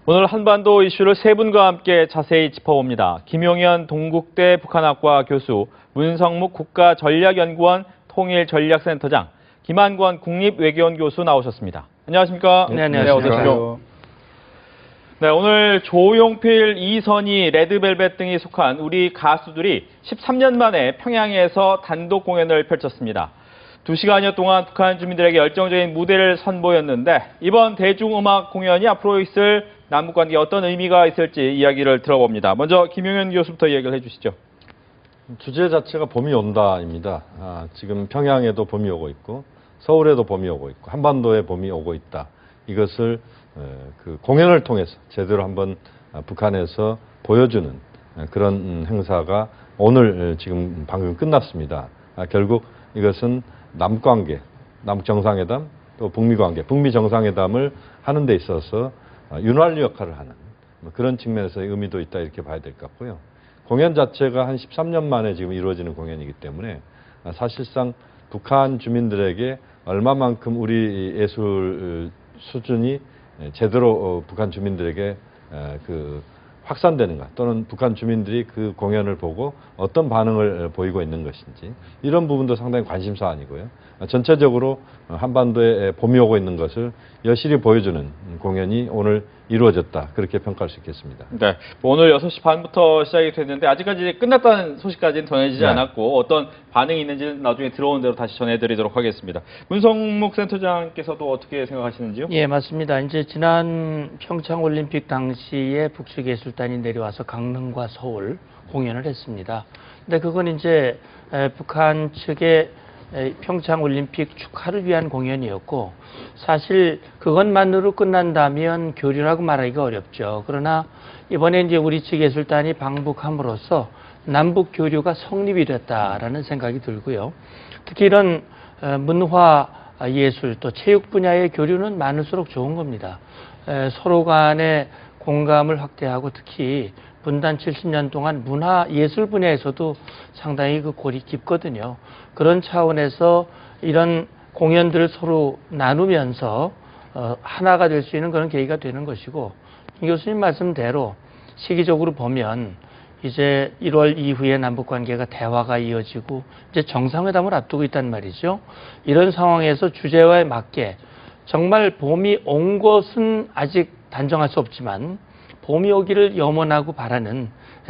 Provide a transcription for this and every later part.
오늘 한반도 이슈를 세 분과 함께 자세히 짚어봅니다. 김용현 동국대 북한학과 교수, 문성묵 국가전략연구원 통일전략센터장, 김한권 국립외교원 교수 나오셨습니다. 안녕하십니까? 네, 안녕하십니까. 네, 오늘 조용필, 이선희, 레드벨벳 등이 속한 우리 가수들이 13년 만에 평양에서 단독 공연을 펼쳤습니다. 2시간여 동안 북한 주민들에게 열정적인 무대를 선보였는데 이번 대중음악 공연이 앞으로 있을 남북관계에 어떤 의미가 있을지 이야기를 들어봅니다. 먼저 김용현 교수부터 이야기를 해주시죠. 주제 자체가 봄이 온다입니다. 지금 평양에도 봄이 오고 있고 서울에도 봄이 오고 있고 한반도에 봄이 오고 있다. 이것을 그 공연을 통해서 제대로 한번 북한에서 보여주는 그런 행사가 오늘 지금 방금 끝났습니다. 결국 이것은 남관계, 남북정상회담, 또 북미관계, 북미정상회담을 하는 데 있어서 윤활유 역할을 하는 그런 측면에서의 의미도 있다 이렇게 봐야 될 것 같고요. 공연 자체가 한 13년 만에 지금 이루어지는 공연이기 때문에 사실상 북한 주민들에게 얼마만큼 우리 예술 수준이 제대로 북한 주민들에게 그 확산되는가 또는 북한 주민들이 그 공연을 보고 어떤 반응을 보이고 있는 것인지 이런 부분도 상당히 관심사안이고요. 전체적으로 한반도에 봄이 오고 있는 것을 여실히 보여주는 공연이 오늘 이루어졌다. 그렇게 평가할 수 있겠습니다. 네, 오늘 6시 반부터 시작이 됐는데 아직까지 끝났다는 소식까지는 전해지지 않았고 어떤 반응이 있는지는 나중에 들어온 대로 다시 전해드리도록 하겠습니다. 문성묵 센터장께서도 어떻게 생각하시는지요? 예, 맞습니다. 이제 지난 평창올림픽 당시에 북측예술단이 내려와서 강릉과 서울 공연을 했습니다. 근데 그건 이제 북한 측의 평창올림픽 축하를 위한 공연이었고 사실 그것만으로 끝난다면 교류라고 말하기가 어렵죠. 그러나 이번에 이제 우리 측 예술단이 방북함으로써 남북 교류가 성립이 됐다라는 생각이 들고요. 특히 이런 문화 예술 또 체육 분야의 교류는 많을수록 좋은 겁니다. 서로 간의 공감을 확대하고 특히 분단 70년 동안 문화 예술 분야에서도 상당히 그 골이 깊거든요. 그런 차원에서 이런 공연들을 서로 나누면서 하나가 될 수 있는 그런 계기가 되는 것이고 김 교수님 말씀대로 시기적으로 보면 이제 1월 이후에 남북관계가 대화가 이어지고 이제 정상회담을 앞두고 있단 말이죠. 이런 상황에서 주제와에 맞게 정말 봄이 온 것은 아직 단정할 수 없지만 봄이 오기를 염원하고 바라는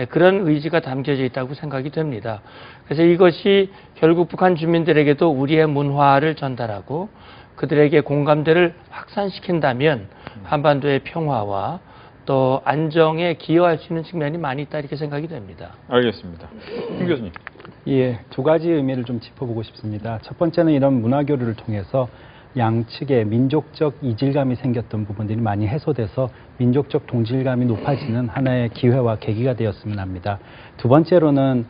그런 의지가 담겨져 있다고 생각이 됩니다. 그래서 이것이 결국 북한 주민들에게도 우리의 문화를 전달하고 그들에게 공감대를 확산시킨다면 한반도의 평화와 또 안정에 기여할 수 있는 측면이 많이 있다 이렇게 생각이 됩니다. 알겠습니다. 김 교수님. 예, 두 가지 의미를 좀 짚어보고 싶습니다. 첫 번째는 이런 문화교류를 통해서 양측의 민족적 이질감이 생겼던 부분들이 많이 해소돼서 민족적 동질감이 높아지는 하나의 기회와 계기가 되었으면 합니다. 두 번째로는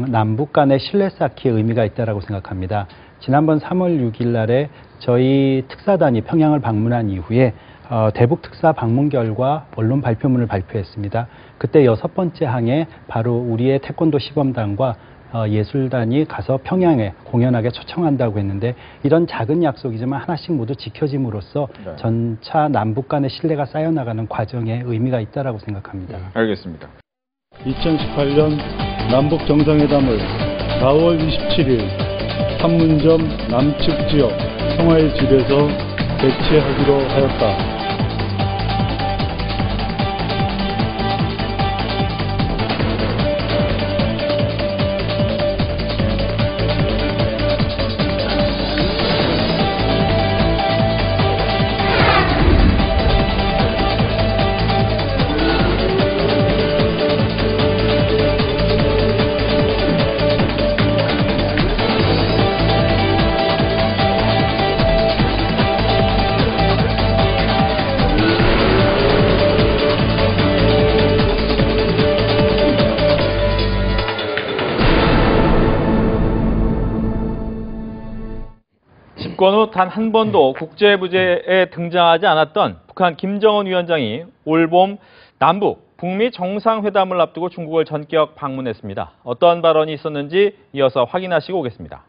남북 간의 신뢰 쌓기의 의미가 있다고 생각합니다. 지난번 3월 6일 날에 저희 특사단이 평양을 방문한 이후에 대북 특사 방문 결과 언론 발표문을 발표했습니다. 그때 6번째 항에 바로 우리의 태권도 시범단과 예술단이 가서 평양에 공연하게 초청한다고 했는데 이런 작은 약속이지만 하나씩 모두 지켜짐으로써 전차 남북 간의 신뢰가 쌓여나가는 과정에 의미가 있다고 생각합니다. 알겠습니다. 2018년 남북 정상회담을 4월 27일 판문점 남측 지역 성화의 집에서 개최하기로 하였다. 집권 후 단 한 번도 국제무대에 등장하지 않았던 북한 김정은 위원장이 올봄 남북, 북미 정상회담을 앞두고 중국을 전격 방문했습니다. 어떠한 발언이 있었는지 이어서 확인하시고 오겠습니다.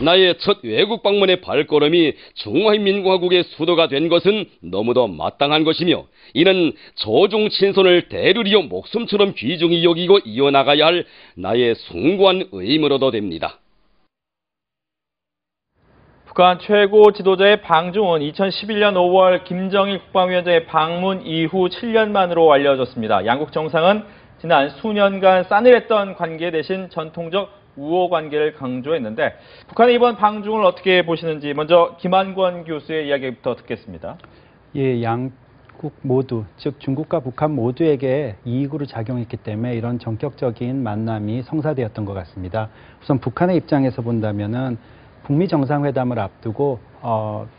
나의 첫 외국 방문의 발걸음이 중화인민공화국의 수도가 된 것은 너무도 마땅한 것이며 이는 조중 친손을 대를 이어 목숨처럼 귀중히 여기고 이어나가야 할 나의 숭고한 의무로도 됩니다. 북한 최고 지도자의 방중은 2011년 5월 김정일 국방위원장의 방문 이후 7년 만으로 알려졌습니다. 양국 정상은 지난 수년간 싸늘했던 관계 대신 전통적 우호 관계를 강조했는데 북한의 이번 방중을 어떻게 보시는지 먼저 김한권 교수의 이야기부터 듣겠습니다. 예, 양국 모두, 즉 중국과 북한 모두에게 이익으로 작용했기 때문에 이런 전격적인 만남이 성사되었던 것 같습니다. 우선 북한의 입장에서 본다면은 북미 정상회담을 앞두고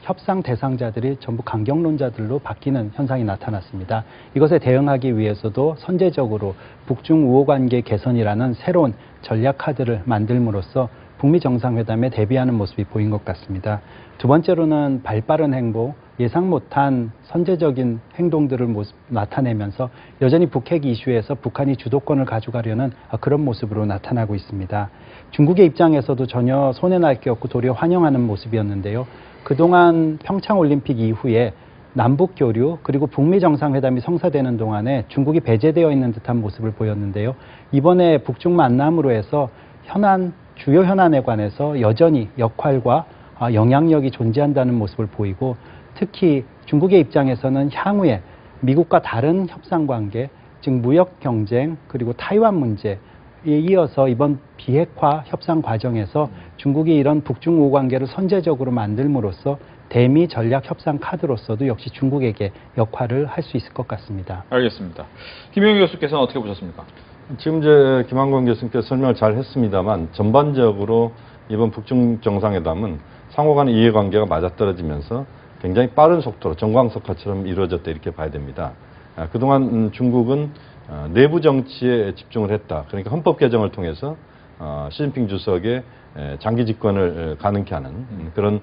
협상 대상자들이 전부 강경론자들로 바뀌는 현상이 나타났습니다. 이것에 대응하기 위해서도 선제적으로 북중 우호 관계 개선이라는 새로운 전략 카드를 만들므로써 북미 정상회담에 대비하는 모습이 보인 것 같습니다. 두 번째로는 발빠른 행보, 예상 못한 선제적인 행동들을 나타내면서 여전히 북핵 이슈에서 북한이 주도권을 가져가려는 그런 모습으로 나타나고 있습니다. 중국의 입장에서도 전혀 손해날 게 없고 도리어 환영하는 모습이었는데요. 그동안 평창올림픽 이후에 남북 교류 그리고 북미 정상회담이 성사되는 동안에 중국이 배제되어 있는 듯한 모습을 보였는데요. 이번에 북중 만남으로 해서 주요 현안에 관해서 여전히 역할과 영향력이 존재한다는 모습을 보이고 특히 중국의 입장에서는 향후에 미국과 다른 협상 관계, 즉 무역 경쟁 그리고 타이완 문제에 이어서 이번 비핵화 협상 과정에서 중국이 이런 북중 우호 관계를 선제적으로 만들므로써 대미 전략 협상 카드로서도 역시 중국에게 역할을 할 수 있을 것 같습니다. 알겠습니다. 김용희 교수께서는 어떻게 보셨습니까? 지금 이제 김한권 교수님께서 설명을 잘 했습니다만 전반적으로 이번 북중 정상회담은 상호 간의 이해관계가 맞아떨어지면서 굉장히 빠른 속도로 정광석화처럼 이루어졌다 이렇게 봐야 됩니다. 그동안 중국은 내부 정치에 집중을 했다. 그러니까 헌법 개정을 통해서 시진핑 주석의 장기 집권을 가능케 하는 그런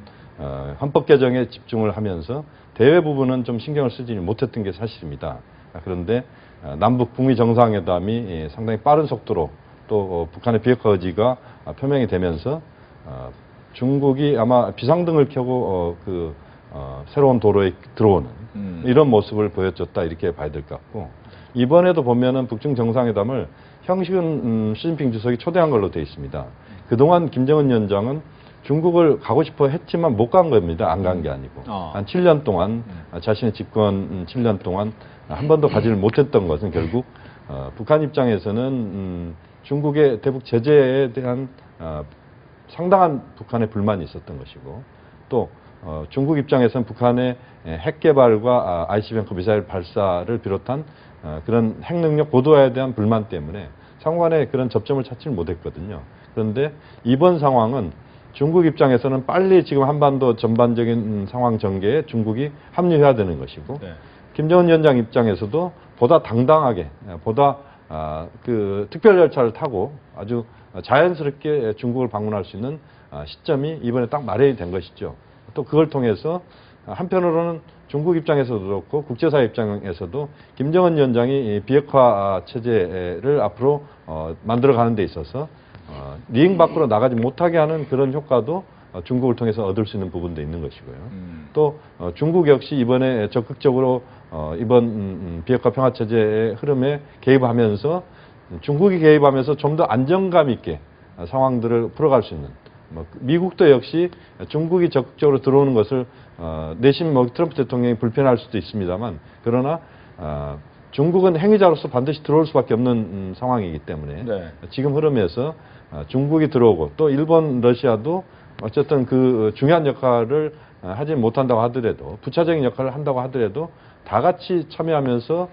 헌법 개정에 집중을 하면서 대외 부분은 좀 신경을 쓰지 못했던 게 사실입니다. 그런데 남북 북미 정상회담이 상당히 빠른 속도로 또 북한의 비핵화 의지가 표명이 되면서 중국이 아마 비상등을 켜고 새로운 도로에 들어오는 이런 모습을 보여줬다 이렇게 봐야 될 것 같고 이번에도 보면은 북중 정상회담을 형식은 시진핑 주석이 초대한 걸로 되어 있습니다. 그동안 김정은 위원장은 중국을 가고 싶어 했지만 못 간 겁니다. 안 간 게 아니고. 한 7년 동안 자신의 집권 7년 동안 한 번도 가지를 못했던 것은 결국 북한 입장에서는 중국의 대북 제재에 대한 상당한 북한의 불만이 있었던 것이고 또 중국 입장에서는 북한의 핵 개발과 ICBM 미사일 발사를 비롯한 그런 핵 능력 고도화에 대한 불만 때문에 상관의 그런 접점을 찾지를 못했거든요. 그런데 이번 상황은 중국 입장에서는 빨리 지금 한반도 전반적인 상황 전개에 중국이 합류해야 되는 것이고 네. 김정은 위원장 입장에서도 보다 당당하게 보다 그 특별 절차를 타고 아주 자연스럽게 중국을 방문할 수 있는 시점이 이번에 딱 마련이 된 것이죠. 또 그걸 통해서 한편으로는 중국 입장에서도 그렇고 국제사회 입장에서도 김정은 위원장이 비핵화 체제를 앞으로 만들어가는 데 있어서 리행 밖으로 나가지 못하게 하는 그런 효과도 중국을 통해서 얻을 수 있는 부분도 있는 것이고요. 또 중국 역시 이번에 적극적으로 이번 비핵화 평화체제의 흐름에 개입하면서 중국이 개입하면서 좀 더 안정감 있게 상황들을 풀어갈 수 있는 미국도 역시 중국이 적극적으로 들어오는 것을 내심 트럼프 대통령이 불편할 수도 있습니다만 그러나 중국은 행위자로서 반드시 들어올 수밖에 없는 상황이기 때문에 네. 지금 흐름에서 중국이 들어오고 또 일본, 러시아도 어쨌든 그 중요한 역할을 하지 못한다고 하더라도 부차적인 역할을 한다고 하더라도 다 같이 참여하면서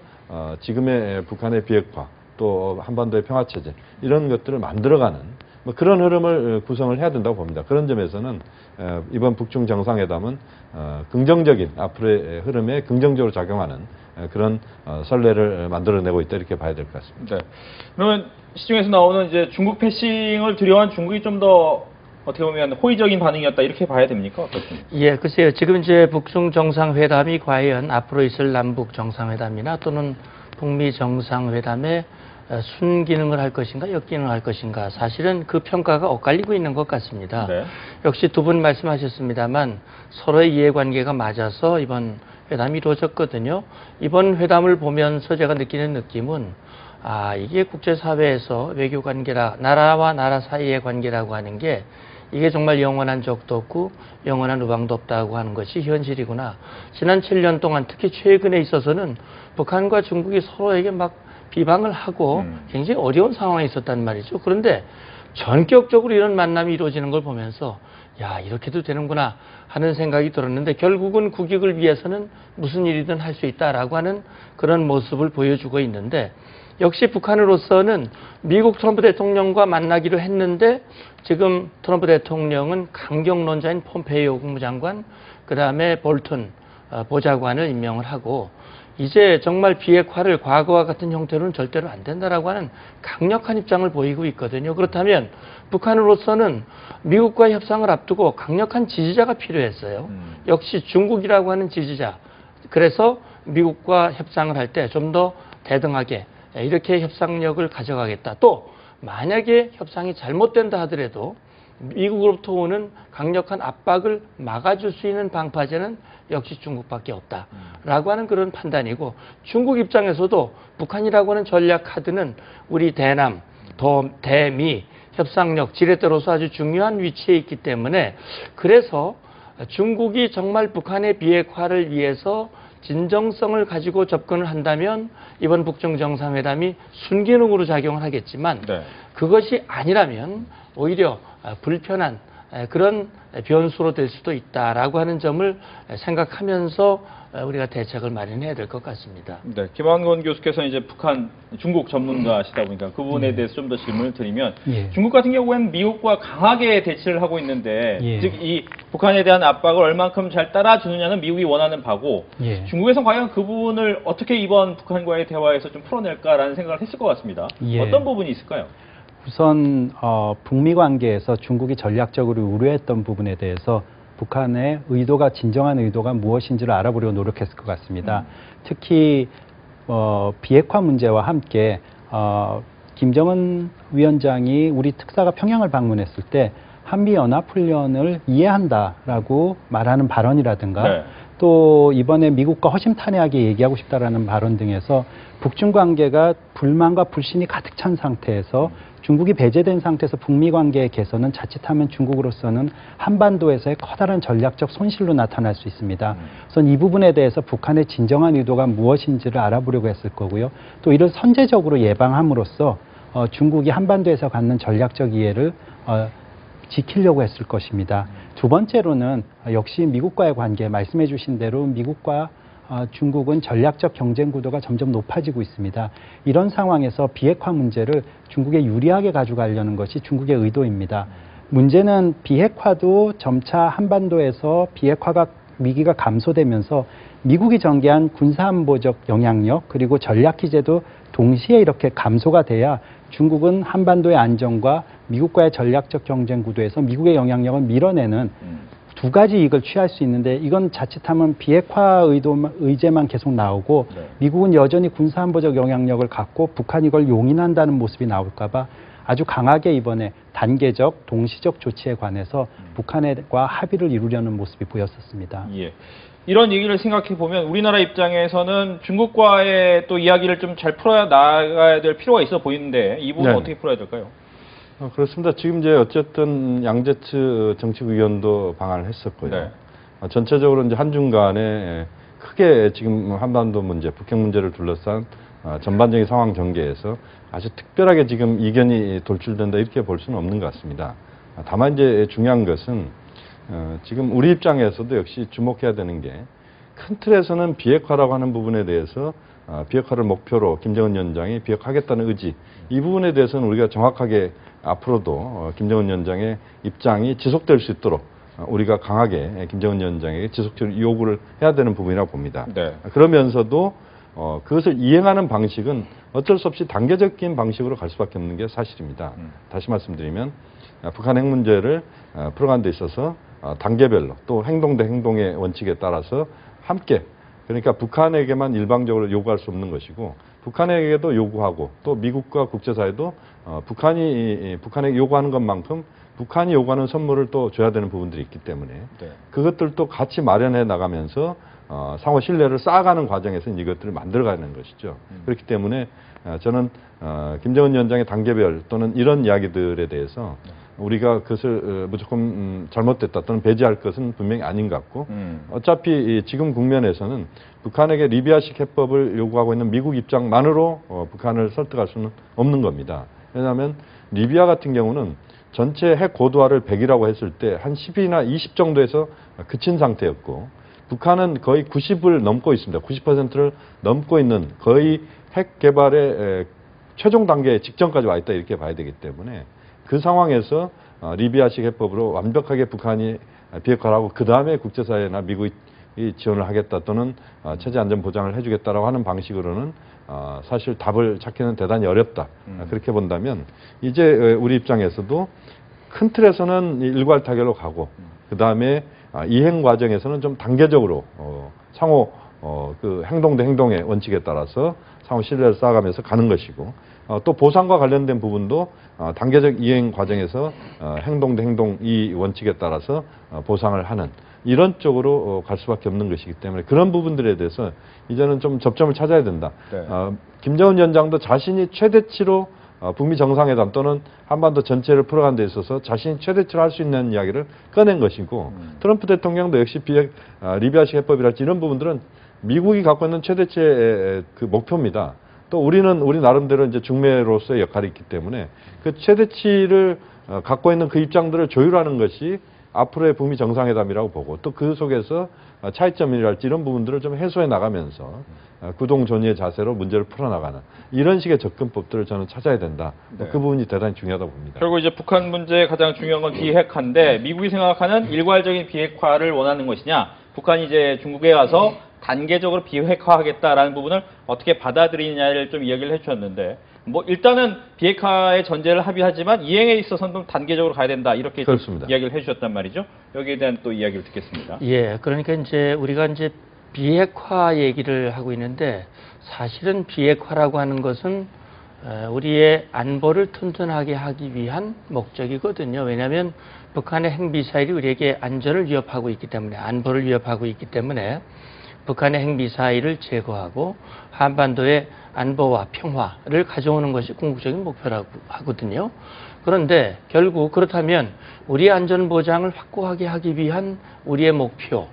지금의 북한의 비핵화 또 한반도의 평화체제 이런 것들을 만들어가는 그런 흐름을 구성을 해야 된다고 봅니다. 그런 점에서는 이번 북중 정상회담은 긍정적인 앞으로의 흐름에 긍정적으로 작용하는 그런 선례를 만들어내고 있다 이렇게 봐야 될 것 같습니다. 네. 그러면 시중에서 나오는 이제 중국 패싱을 두려워한 중국이 좀 더 어떻게 보면 호의적인 반응이었다 이렇게 봐야 됩니까? 어떻습니까? 예, 글쎄요. 지금 이제 북중 정상회담이 과연 앞으로 있을 남북 정상회담이나 또는 북미 정상회담의 순기능을 할 것인가 역기능을 할 것인가 사실은 그 평가가 엇갈리고 있는 것 같습니다. 네. 역시 두 분 말씀하셨습니다만 서로의 이해관계가 맞아서 이번 회담이 이루어졌거든요. 이번 회담을 보면서 제가 느끼는 느낌은 이게 국제사회에서 외교관계라 나라와 나라 사이의 관계라고 하는 게 이게 정말 영원한 적도 없고 영원한 우방도 없다고 하는 것이 현실이구나. 지난 7년 동안 특히 최근에 있어서는 북한과 중국이 서로에게 막 비방을 하고 굉장히 어려운 상황에 있었단 말이죠. 그런데 전격적으로 이런 만남이 이루어지는 걸 보면서 야, 이렇게도 되는구나 하는 생각이 들었는데 결국은 국익을 위해서는 무슨 일이든 할 수 있다라고 하는 그런 모습을 보여주고 있는데 역시 북한으로서는 미국 트럼프 대통령과 만나기로 했는데 지금 트럼프 대통령은 강경론자인 폼페이오 국무장관 그다음에 볼튼 보좌관을 임명을 하고 이제 정말 비핵화를 과거와 같은 형태로는 절대로 안 된다라고 하는 강력한 입장을 보이고 있거든요. 그렇다면 북한으로서는 미국과 협상을 앞두고 강력한 지지자가 필요했어요. 역시 중국이라고 하는 지지자. 그래서 미국과 협상을 할 때 좀 더 대등하게 이렇게 협상력을 가져가겠다. 또 만약에 협상이 잘못된다 하더라도 미국으로부터 오는 강력한 압박을 막아줄 수 있는 방파제는 역시 중국밖에 없다라고 하는 그런 판단이고 중국 입장에서도 북한이라고 하는 전략 카드는 우리 대남, 대미 협상력, 지렛대로서 아주 중요한 위치에 있기 때문에 그래서 중국이 정말 북한의 비핵화를 위해서 진정성을 가지고 접근을 한다면 이번 북중 정상회담이 순기능으로 작용을 하겠지만 네. 그것이 아니라면 오히려 불편한 그런 변수로 될 수도 있다라고 하는 점을 생각하면서 우리가 대책을 마련해야 될 것 같습니다. 네, 김한권 교수께서는 이제 중국 전문가시다 보니까 그 부분에 대해서 좀 더 질문을 드리면 예. 중국 같은 경우에는 미국과 강하게 대치를 하고 있는데 예. 즉 이 북한에 대한 압박을 얼만큼 잘 따라주느냐는 미국이 원하는 바고 예. 중국에서는 과연 그 부분을 어떻게 이번 북한과의 대화에서 좀 풀어낼까라는 생각을 했을 것 같습니다. 예. 어떤 부분이 있을까요? 우선 북미 관계에서 중국이 전략적으로 우려했던 부분에 대해서 북한의 의도가 진정한 의도가 무엇인지를 알아보려고 노력했을 것 같습니다. 특히 비핵화 문제와 함께 김정은 위원장이 우리 특사가 평양을 방문했을 때 한미 연합훈련을 이해한다라고 말하는 발언이라든가 네. 또 이번에 미국과 허심탄회하게 얘기하고 싶다라는 발언 등에서 북중 관계가 불만과 불신이 가득 찬 상태에서 중국이 배제된 상태에서 북미 관계의 개선은 자칫하면 중국으로서는 한반도에서의 커다란 전략적 손실로 나타날 수 있습니다. 우선 이 부분에 대해서 북한의 진정한 의도가 무엇인지를 알아보려고 했을 거고요. 또 이를 선제적으로 예방함으로써 중국이 한반도에서 갖는 전략적 이해를 지키려고 했을 것입니다. 두 번째로는 역시 미국과의 관계, 말씀해 주신 대로 미국과 중국은 전략적 경쟁 구도가 점점 높아지고 있습니다. 이런 상황에서 비핵화 문제를 중국에 유리하게 가져가려는 것이 중국의 의도입니다. 문제는 비핵화도 점차 한반도에서 비핵화가 위기가 감소되면서 미국이 전개한 군사안보적 영향력 그리고 전략기제도 동시에 이렇게 감소가 돼야 중국은 한반도의 안정과 미국과의 전략적 경쟁 구도에서 미국의 영향력을 밀어내는 두 가지 이익을 취할 수 있는데 이건 자칫하면 비핵화 의제만 계속 나오고 네. 미국은 미국은 여전히 군사안보적 영향력을 갖고 북한이 이걸 용인한다는 모습이 나올까 봐 아주 강하게 이번에 단계적, 동시적 조치에 관해서 북한과 합의를 이루려는 모습이 보였었습니다. 예. 이런 얘기를 생각해 보면 우리나라 입장에서는 중국과의 또 이야기를 좀 잘 풀어야 나가야 될 필요가 있어 보이는데 이 부분은 네. 어떻게 풀어야 될까요? 그렇습니다. 지금 이제 어쨌든 양재츠 정치위원도 방한을 했었고요. 네. 전체적으로 이제 한중 간에 크게 지금 한반도 문제, 북핵 문제를 둘러싼 전반적인 상황 전개에서 아주 특별하게 지금 이견이 돌출된다 이렇게 볼 수는 없는 것 같습니다. 다만 이제 중요한 것은 지금 우리 입장에서도 역시 주목해야 되는 게 큰 틀에서는 비핵화라고 하는 부분에 대해서 비핵화를 목표로 김정은 위원장이 비핵화하겠다는 의지 이 부분에 대해서는 우리가 정확하게 앞으로도 김정은 위원장의 입장이 지속될 수 있도록 우리가 강하게 김정은 위원장에게 지속적으로 요구를 해야 되는 부분이라고 봅니다. 네. 그러면서도 그것을 이행하는 방식은 어쩔 수 없이 단계적인 방식으로 갈 수밖에 없는 게 사실입니다. 다시 말씀드리면 북한 핵 문제를 풀어가는 데 있어서 단계별로 또 행동 대 행동의 원칙에 따라서 함께 그러니까 북한에게만 일방적으로 요구할 수 없는 것이고 북한에게도 요구하고 또 미국과 국제사회도 북한에게 요구하는 것만큼 북한이 요구하는 선물을 또 줘야 되는 부분들이 있기 때문에 그것들도 같이 마련해 나가면서 상호 신뢰를 쌓아가는 과정에서 이것들을 만들어가는 것이죠. 그렇기 때문에 저는 김정은 위원장의 단계별 또는 이런 이야기들에 대해서 우리가 그것을 무조건 잘못됐다 또는 배제할 것은 분명히 아닌 것 같고 어차피 지금 국면에서는 북한에게 리비아식 해법을 요구하고 있는 미국 입장만으로 북한을 설득할 수는 없는 겁니다. 왜냐하면 리비아 같은 경우는 전체 핵 고도화를 100이라고 했을 때 한 10이나 20 정도에서 그친 상태였고 북한은 거의 90을 넘고 있습니다. 90%를 넘고 있는 거의 핵 개발의 최종 단계 직전까지 와 있다 이렇게 봐야 되기 때문에 그 상황에서 리비아식 해법으로 완벽하게 북한이 비핵화를 하고 그 다음에 국제사회나 미국이 지원을 하겠다 또는 체제 안전 보장을 해주겠다라고 하는 방식으로는 사실 답을 찾기는 대단히 어렵다. 그렇게 본다면 이제 우리 입장에서도 큰 틀에서는 일괄 타결로 가고 그 다음에 이행 과정에서는 좀 단계적으로 상호 그 행동 대 행동의 원칙에 따라서 상호 신뢰를 쌓아가면서 가는 것이고 또 보상과 관련된 부분도 단계적 이행 과정에서 행동 대 행동 이 원칙에 따라서 보상을 하는 이런 쪽으로 갈 수밖에 없는 것이기 때문에 그런 부분들에 대해서 이제는 좀 접점을 찾아야 된다. 김정은 위원장도 자신이 최대치로 북미 정상회담 또는 한반도 전체를 풀어가는 데 있어서 자신이 최대치로 할 수 있는 이야기를 꺼낸 것이고 트럼프 대통령도 역시 리비아식 해법이랄지 이런 부분들은 미국이 갖고 있는 최대치의 그 목표입니다. 또 우리 나름대로 이제 중매로서의 역할이 있기 때문에 그 최대치를 갖고 있는 그 입장들을 조율하는 것이 앞으로의 북미 정상회담이라고 보고 또 그 속에서 차이점이랄지 이런 부분들을 좀 해소해 나가면서 구동존의의 자세로 문제를 풀어나가는 이런 식의 접근법들을 저는 찾아야 된다. 그 부분이 대단히 중요하다고 봅니다. 결국 이제 북한 문제의 가장 중요한 건 비핵화인데 미국이 생각하는 일괄적인 비핵화를 원하는 것이냐, 북한이 이제 중국에 가서 단계적으로 비핵화하겠다라는 부분을 어떻게 받아들이느냐를 좀 이야기를 해주셨는데 뭐 일단은 비핵화의 전제를 합의하지만 이행에 있어서는 좀 단계적으로 가야 된다 이렇게 좀 이야기를 해주셨단 말이죠. 여기에 대한 또 이야기를 듣겠습니다. 예, 그러니까 이제 우리가 이제 비핵화 얘기를 하고 있는데 사실은 비핵화라고 하는 것은 우리의 안보를 튼튼하게 하기 위한 목적이거든요. 왜냐하면 북한의 핵미사일이 우리에게 안전을 위협하고 있기 때문에 안보를 위협하고 있기 때문에 북한의 핵미사일을 제거하고 한반도의 안보와 평화를 가져오는 것이 궁극적인 목표라고 하거든요. 그런데 결국 그렇다면 우리의 안전보장을 확고하게 하기 위한 우리의 목표,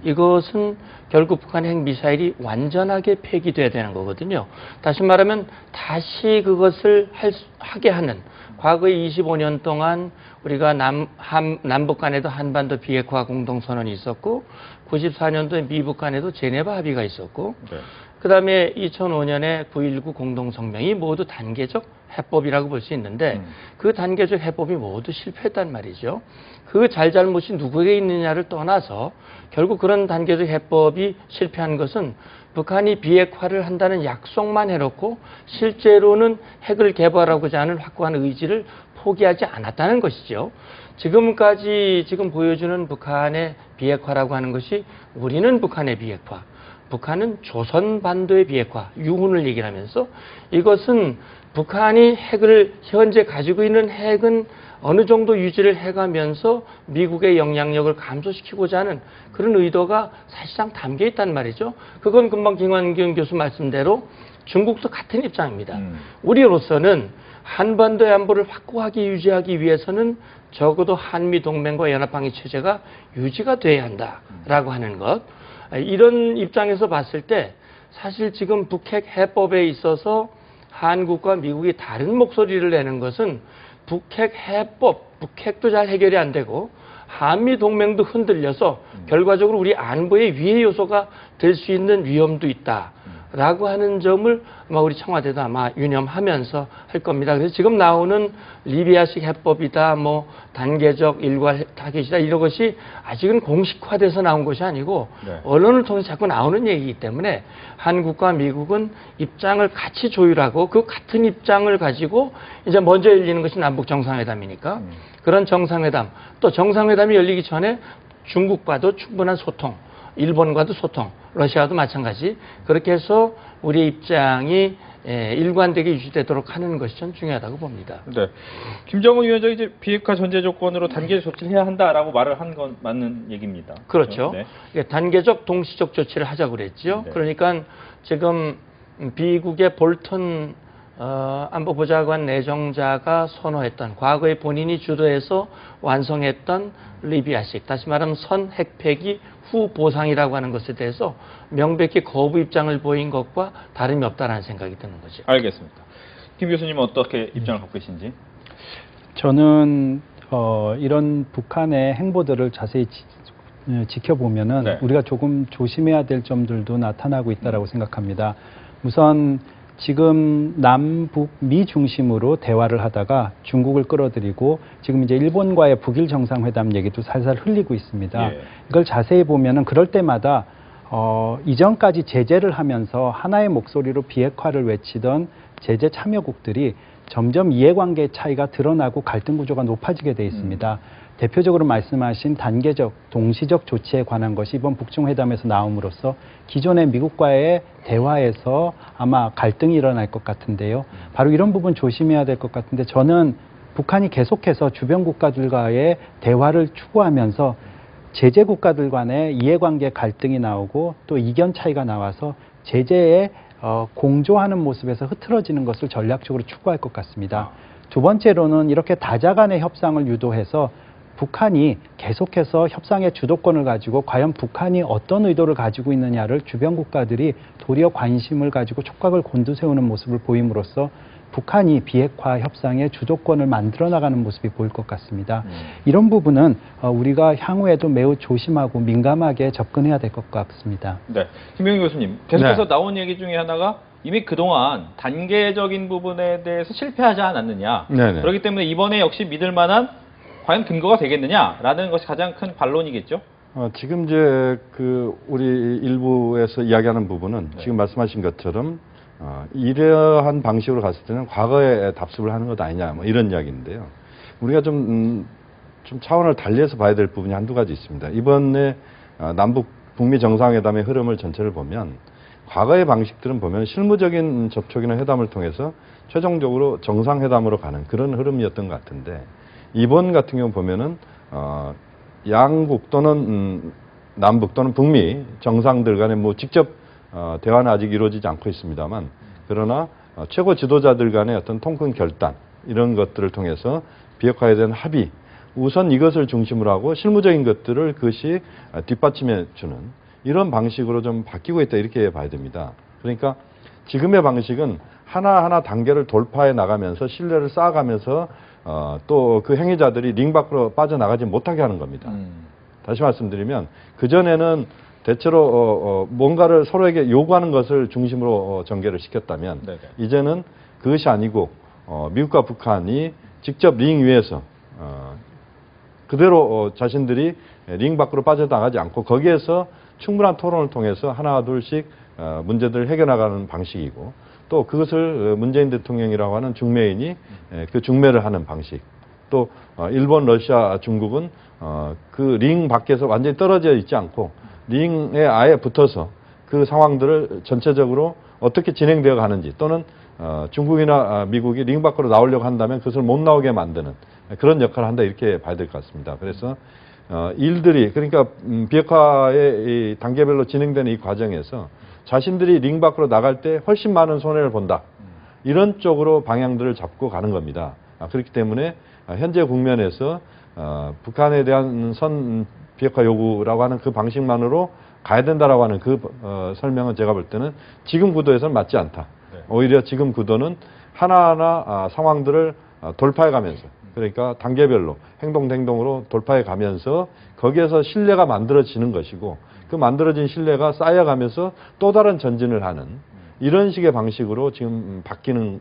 이것은 결국 북한의 핵미사일이 완전하게 폐기돼야 되는 거거든요. 다시 말하면 다시 그것을 하게 하는, 과거에 25년 동안 우리가 남북 간에도 한반도 비핵화 공동선언이 있었고 94년도에 미북 간에도 제네바 합의가 있었고 그 다음에 2005년에 9.19 공동성명이 모두 단계적 해법이라고 볼 수 있는데 그 단계적 해법이 모두 실패했단 말이죠. 그 잘잘못이 누구에게 있느냐를 떠나서 결국 그런 단계적 해법이 실패한 것은 북한이 비핵화를 한다는 약속만 해놓고 실제로는 핵을 개발하고자 하는 확고한 의지를 포기하지 않았다는 것이죠. 지금까지 보여주는 북한의 비핵화라고 하는 것이 우리는 북한의 비핵화, 북한은 조선반도의 비핵화, 유훈을 얘기를 하면서 이것은 북한이 핵을 현재 가지고 있는 핵은 어느 정도 유지를 해가면서 미국의 영향력을 감소시키고자 하는 그런 의도가 사실상 담겨 있단 말이죠. 그건 금방 김환경 교수 말씀대로 중국도 같은 입장입니다. 우리로서는 한반도의 안보를 확고하게 유지하기 위해서는 적어도 한미동맹과 연합방위 체제가 유지가 돼야 한다라고 하는 것. 이런 입장에서 봤을 때 사실 지금 북핵 해법에 있어서 한국과 미국이 다른 목소리를 내는 것은 북핵 해법, 북핵도 잘 해결이 안 되고 한미동맹도 흔들려서 결과적으로 우리 안보의 위해 요소가 될 수 있는 위험도 있다라고 하는 점을 아마 우리 청와대도 아마 유념하면서 할 겁니다. 그래서 지금 나오는 리비아식 해법이다, 뭐 단계적 일괄 타겟이다 이런 것이 아직은 공식화돼서 나온 것이 아니고 언론을 통해서 자꾸 나오는 얘기이기 때문에 한국과 미국은 입장을 같이 조율하고 그 같은 입장을 가지고 이제 먼저 열리는 것이 남북 정상회담이니까 그런 정상회담, 또 정상회담이 열리기 전에 중국과도 충분한 소통, 일본과도 소통, 러시아도 마찬가지. 그렇게 해서 우리의 입장이 일관되게 유지되도록 하는 것이 전 중요하다고 봅니다. 네. 김정은 위원장이 이제 비핵화 전제 조건으로 단계 조치를 해야 한다라고 말을 한 건 맞는 얘기입니다. 그렇죠. 네. 이게 단계적 동시적 조치를 하자고 그랬죠. 네. 그러니까 지금 미국의 볼턴 안보보좌관 내정자가 선호했던, 과거에 본인이 주도해서 완성했던 리비아식, 다시 말하면 선 핵폐기 후 보상이라고 하는 것에 대해서 명백히 거부 입장을 보인 것과 다름이 없다는 생각이 드는 거죠. 알겠습니다. 김 교수님은 어떻게 입장을 갖고 계신지? 저는 이런 북한의 행보들을 자세히 지켜보면은 네. 우리가 조금 조심해야 될 점들도 나타나고 있다라고 생각합니다. 우선 지금 남북 미 중심으로 대화를 하다가 중국을 끌어들이고 지금 이제 일본과의 북일 정상회담 얘기도 살살 흘리고 있습니다. 예. 이걸 자세히 보면은 그럴 때마다 이전까지 제재를 하면서 하나의 목소리로 비핵화를 외치던 제재 참여국들이 점점 이해관계 차이가 드러나고 갈등 구조가 높아지게 돼 있습니다. 대표적으로 말씀하신 단계적, 동시적 조치에 관한 것이 이번 북중회담에서 나옴으로써 기존의 미국과의 대화에서 아마 갈등이 일어날 것 같은데요. 바로 이런 부분 조심해야 될 것 같은데 저는 북한이 계속해서 주변 국가들과의 대화를 추구하면서 제재 국가들 간의 이해관계 갈등이 나오고 또 이견 차이가 나와서 제재에 공조하는 모습에서 흐트러지는 것을 전략적으로 추구할 것 같습니다. 두 번째로는 이렇게 다자 간의 협상을 유도해서 북한이 계속해서 협상의 주도권을 가지고 과연 북한이 어떤 의도를 가지고 있느냐를 주변 국가들이 도리어 관심을 가지고 촉각을 곤두세우는 모습을 보임으로써 북한이 비핵화 협상의 주도권을 만들어 나가는 모습이 보일 것 같습니다. 이런 부분은 우리가 향후에도 매우 조심하고 민감하게 접근해야 될 것 같습니다. 네. 김병희 교수님, 계속해서 네. 나온 얘기 중에 하나가 이미 그동안 단계적인 부분에 대해서 실패하지 않았느냐. 네네. 그렇기 때문에 이번에 역시 믿을 만한 과연 근거가 되겠느냐라는 것이 가장 큰 반론이겠죠. 지금 이제 우리 일부에서 이야기하는 부분은 네. 지금 말씀하신 것처럼 이러한 방식으로 갔을 때는 과거에 답습을 하는 것 아니냐 뭐 이런 이야기인데요. 우리가 좀 차원을 달리해서 봐야 될 부분이 한두 가지 있습니다. 이번에 남북 북미 정상회담의 흐름을 전체를 보면 과거의 방식들은 보면 실무적인 접촉이나 회담을 통해서 최종적으로 정상회담으로 가는 그런 흐름이었던 것 같은데 이번 같은 경우 보면은 양국 또는 남북 또는 북미 정상들 간에 뭐 직접 대화는 아직 이루어지지 않고 있습니다만 그러나 최고 지도자들 간의 어떤 통큰 결단 이런 것들을 통해서 비핵화에 대한 합의 우선 이것을 중심으로 하고 실무적인 것들을 그것이 뒷받침해 주는 이런 방식으로 좀 바뀌고 있다 이렇게 봐야 됩니다. 그러니까 지금의 방식은 하나하나 단계를 돌파해 나가면서 신뢰를 쌓아가면서 또 그 행위자들이 링 밖으로 빠져나가지 못하게 하는 겁니다. 다시 말씀드리면 그전에는 대체로 뭔가를 서로에게 요구하는 것을 중심으로 전개를 시켰다면 네네. 이제는 그것이 아니고 미국과 북한이 직접 링 위에서 그대로 자신들이 링 밖으로 빠져나가지 않고 거기에서 충분한 토론을 통해서 하나 둘씩 문제들을 해결나가는 방식이고 또 그것을 문재인 대통령이라고 하는 중매인이 그 중매를 하는 방식 또 일본, 러시아, 중국은 그 링 밖에서 완전히 떨어져 있지 않고 링에 아예 붙어서 그 상황들을 전체적으로 어떻게 진행되어 가는지 또는 중국이나 미국이 링 밖으로 나오려고 한다면 그것을 못 나오게 만드는 그런 역할을 한다 이렇게 봐야 될 것 같습니다. 그래서 일들이 그러니까 비핵화의 이 단계별로 진행되는 이 과정에서 자신들이 링 밖으로 나갈 때 훨씬 많은 손해를 본다. 이런 쪽으로 방향들을 잡고 가는 겁니다. 그렇기 때문에 현재 국면에서 북한에 대한 선 비핵화 요구라고 하는 그 방식만으로 가야 된다라고 하는 그 설명은 제가 볼 때는 지금 구도에서는 맞지 않다. 네. 오히려 지금 구도는 하나하나 상황들을 돌파해 가면서 그러니까 단계별로 행동으로 돌파해 가면서 거기에서 신뢰가 만들어지는 것이고 그 만들어진 신뢰가 쌓여가면서 또 다른 전진을 하는 이런 식의 방식으로 지금 바뀌는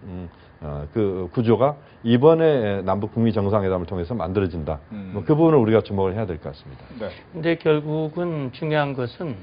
그 구조가 이번에 남북 북미 정상회담을 통해서 만들어진다. 뭐 그 부분을 우리가 주목을 해야 될 것 같습니다. 네. 근데 결국은 중요한 것은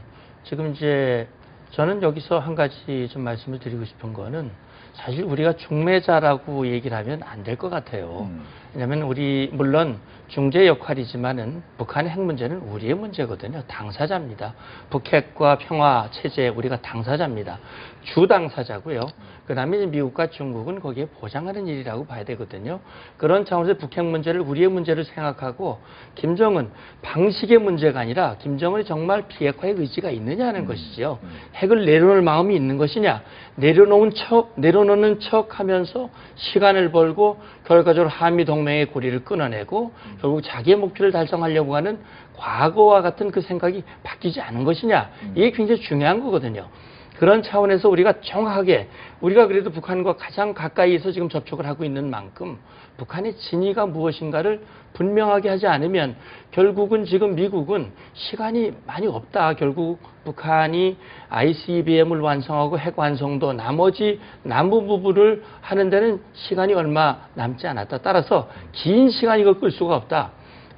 지금 이제 저는 여기서 한 가지 좀 말씀을 드리고 싶은 거는 사실 우리가 중매자라고 얘기를 하면 안 될 것 같아요. 왜냐하면 우리 물론 중재 역할이지만은 북한의 핵 문제는 우리의 문제거든요. 당사자입니다. 북핵과 평화 체제 우리가 당사자입니다. 주 당사자고요. 그다음에 미국과 중국은 거기에 보장하는 일이라고 봐야 되거든요. 그런 차원에서 북핵 문제를 우리의 문제를 생각하고 김정은 방식의 문제가 아니라 김정은이 정말 비핵화의 의지가 있느냐는 것이죠. 핵을 내려놓을 마음이 있는 것이냐, 내려놓는 척 하면서 시간을 벌고 결과적으로 한미 동맹의 고리를 끊어내고 결국 자기의 목표를 달성하려고 하는 과거와 같은 그 생각이 바뀌지 않은 것이냐, 이게 굉장히 중요한 거거든요. 그런 차원에서 우리가 정확하게, 우리가 그래도 북한과 가장 가까이에서 지금 접촉을 하고 있는 만큼 북한의 진위가 무엇인가를 분명하게 하지 않으면 결국은 지금 미국은 시간이 많이 없다. 결국 북한이 ICBM을 완성하고 핵 완성도 나머지 남부 부분을 하는 데는 시간이 얼마 남지 않았다. 따라서 긴 시간 이걸 끌 수가 없다.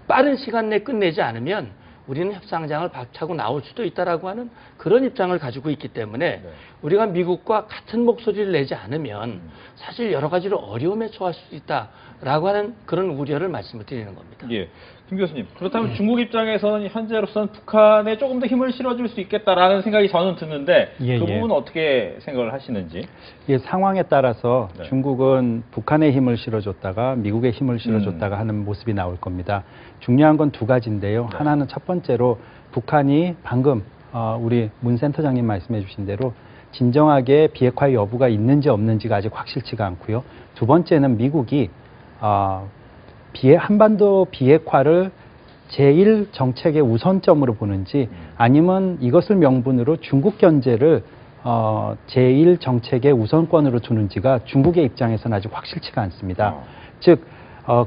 빠른 시간 내에 끝내지 않으면 우리는 협상장을 박차고 나올 수도 있다라고 하는 그런 입장을 가지고 있기 때문에 우리가 미국과 같은 목소리를 내지 않으면 사실 여러 가지로 어려움에 처할 수 있다라고 하는 그런 우려를 말씀을 드리는 겁니다. 예, 김 교수님. 그렇다면 중국 입장에서는 현재로서는 북한에 조금 더 힘을 실어줄 수 있겠다라는 생각이 저는 드는데 예, 그 예. 부분은 어떻게 생각을 하시는지? 이 상황에 따라서 네. 중국은 북한의 힘을 실어줬다가 미국의 힘을 실어줬다가 하는 모습이 나올 겁니다. 중요한 건 두 가지인데요. 네. 하나는 첫 번째로 북한이 방금 우리 문 센터장님 말씀해 주신 대로 진정하게 비핵화 여부가 있는지 없는지가 아직 확실치가 않고요. 두 번째는 미국이 한반도 비핵화를 제1 정책의 우선점으로 보는지 아니면 이것을 명분으로 중국 견제를 제1 정책의 우선권으로 두는지가 중국의 입장에서는 아직 확실치가 않습니다. 즉